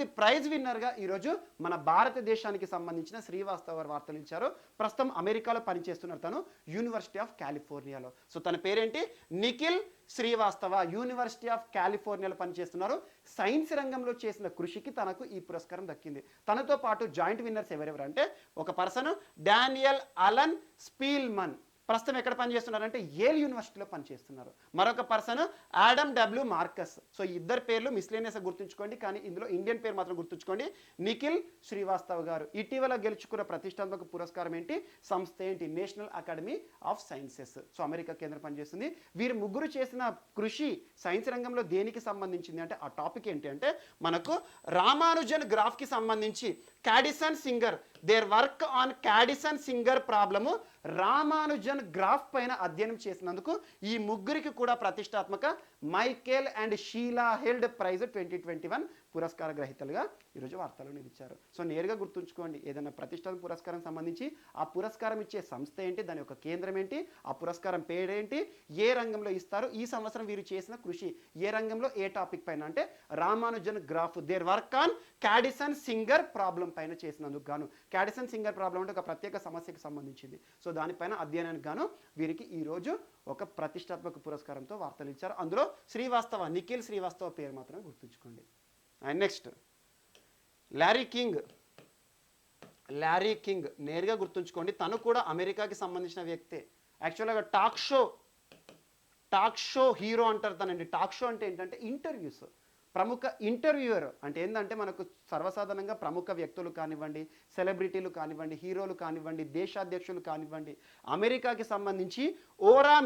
ది ప్రైజ్ విన్నర్గా ఈరోజు మన భారతదేశానికి సంబంధించిన శ్రీవాస్తవ గారు వార్తలు నిలిచారు. ప్రస్తుతం అమెరికాలో పనిచేస్తున్నారు తను, యూనివర్సిటీ ఆఫ్ కాలిఫోర్నియాలో. సో తన పేరేంటి? నిఖిల్ శ్రీవాస్తవ. యూనివర్సిటీ ఆఫ్ కాలిఫోర్నియాలో పనిచేస్తున్నారు. సైన్స్ రంగంలో చేసిన కృషికి తనకు ఈ పురస్కారం దక్కింది. తనతో పాటు జాయింట్ విన్నర్స్ ఎవరెవరంటే ఒక పర్సన్ డానియల్ అలన్ స్పీల్మన్, ప్రస్తుతం ఎక్కడ పనిచేస్తున్నారంటే ఏల్ యూనివర్సిటీలో పనిచేస్తున్నారు. మరొక person Adam W Marcus. So ఇద్దరు పేర్లు మిస్లేనియస్ గుర్తుంచుకోండి, కానీ ఇందులో ఇండియన్ పేరు మాత్రం గుర్తుంచుకోండి. నిఖిల్ శ్రీవాస్తవ్ గారు ఇటీవల గెలుచుకున్న ప్రతిష్టాత్మక పురస్కారం ఏంటి? సంస్థ ఏంటి? National academy of sciences. So America కేంద్రం పనిచేస్తుంది. వీరు ముగ్గురు చేసిన కృషి సైన్స్ రంగంలో దేనికి సంబంధించింది అంటే ఆ టాపిక్ ఏంటి అంటే మనకు రామానుజన్ గ్రాఫ్కి సంబంధించి Kadison Singer, their work on Kadison Singer problem Ramanujan graph పైన అధ్యయనం చేసినందుకు ఈ ముగ్గురికి కూడా ప్రతిష్టాత్మక Michael and Sheila Held prize 2021 పురస్కార గ్రహీతలుగా ఈరోజు వార్తలు నిలిచారు. సో నేరుగా గుర్తుంచుకోండి, ఏదైనా ప్రతిష్టాత్మక పురస్కారం సంబంధించి ఆ పురస్కారం ఇచ్చే సంస్థ ఏంటి, దాని యొక్క కేంద్రం ఏంటి, ఆ పురస్కారం పేరేంటి, ఏ రంగంలో ఇస్తారు, ఈ సంవత్సరం వీరు చేసిన కృషి ఏ రంగంలో ఏ టాపిక్ పైన అంటే Ramanujan graph, their work on Kadison Singer problem పైన చేసినందుకు గాను. క్యాడిసన్ సింగర్ ప్రాబ్లం అంటే ఒక ప్రత్యేక సమస్యకు సంబంధించింది. సో దానిపైన అధ్యయనానికి గాను వీరికి ఈరోజు ఒక ప్రతిష్టాత్మక పురస్కారంతో వార్తలు ఇచ్చారు. అందులో శ్రీవాస్తవ, నిఖిల్ శ్రీవాస్తవ పేరు మాత్రం గుర్తుంచుకోండి. అండ్ నెక్స్ట్ ల్యారీ కింగ్ నేరుగా గుర్తుంచుకోండి, తను కూడా అమెరికాకి సంబంధించిన వ్యక్తే. యాక్చువల్గా టాక్ షో హీరో అంటారు తనండి. టాక్ షో అంటే ఏంటంటే ఇంటర్వ్యూస్, ప్రముఖ ఇంటర్వ్యూయర్ అంటే ఏంటంటే మనకు సర్వసాధారణంగా ప్రముఖ వ్యక్తులు కానివ్వండి, సెలబ్రిటీలు కానివ్వండి, హీరోలు కానివ్వండి, దేశాధ్యక్షులు కానివ్వండి, అమెరికాకి సంబంధించి ఓరా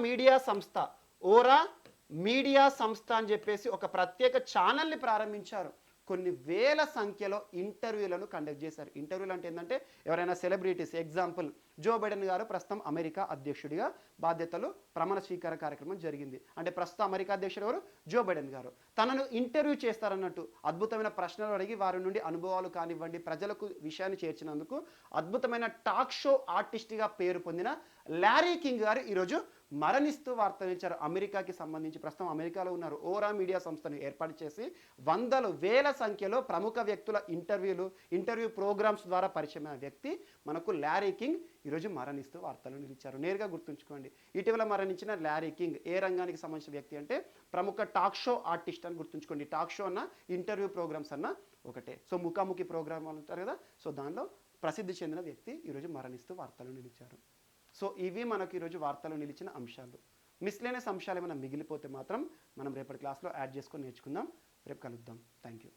మీడియా సంస్థ అని చెప్పేసి ఒక ప్రత్యేక ఛానల్ని ప్రారంభించారు. కొన్ని వేల సంఖ్యలో ఇంటర్వ్యూలను కండక్ట్ చేశారు. ఇంటర్వ్యూలు అంటే ఏంటంటే ఎవరైనా సెలబ్రిటీస్, ఎగ్జాంపుల్ జో బైడెన్ గారు ప్రస్తుతం అమెరికా అధ్యక్షుడిగా బాధ్యతలు ప్రమాణ స్వీకార కార్యక్రమం జరిగింది. అంటే ప్రస్తుతం అమెరికా అధ్యక్షుడు ఎవరు? జో బైడెన్ గారు. తనను ఇంటర్వ్యూ చేస్తారన్నట్టు అద్భుతమైన ప్రశ్నలు అడిగి వారి నుండి అనుభవాలు కానివ్వండి, ప్రజలకు విషయాన్ని చేర్చినందుకు అద్భుతమైన టాక్ షో ఆర్టిస్ట్గా పేరు పొందిన ల్యారీ కింగ్ గారు ఈరోజు మరణిస్తూ వార్తలు ఇచ్చారు. అమెరికాకి సంబంధించి ప్రస్తుతం అమెరికాలో ఉన్నారు. ఓరా మీడియా సంస్థను ఏర్పాటు చేసి వందలు వేల సంఖ్యలో ప్రముఖ వ్యక్తుల ఇంటర్వ్యూ ప్రోగ్రామ్స్ ద్వారా పరిచయమైన వ్యక్తి మనకు ల్యారీ కింగ్ ఈరోజు మరణిస్తూ వార్తలు నిలిచారు. నేరుగా గుర్తుంచుకోండి, ఇటీవల మరణించిన ల్యారీ కింగ్ ఏ రంగానికి సంబంధించిన వ్యక్తి అంటే ప్రముఖ టాక్ షో ఆర్టిస్ట్ అని గుర్తుంచుకోండి. టాక్ షో అన్న ఇంటర్వ్యూ ప్రోగ్రామ్స్ అన్న ఒకటే. సో ముఖాముఖి ప్రోగ్రామ్ అంటారు కదా, సో దానిలో ప్రసిద్ధి చెందిన వ్యక్తి ఈరోజు మరణిస్తూ వార్తలు నిలిచారు. సో ఇవి మనకు ఈరోజు వార్తలు నిలిచిన అంశాలు. మిస్లేనియస్ అంశాలు ఏమైనా మిగిలిపోతే మాత్రం మనం రేపటి క్లాస్లో యాడ్ చేసుకొని నేర్చుకుందాం. రేపు కలుద్దాం. Thank you.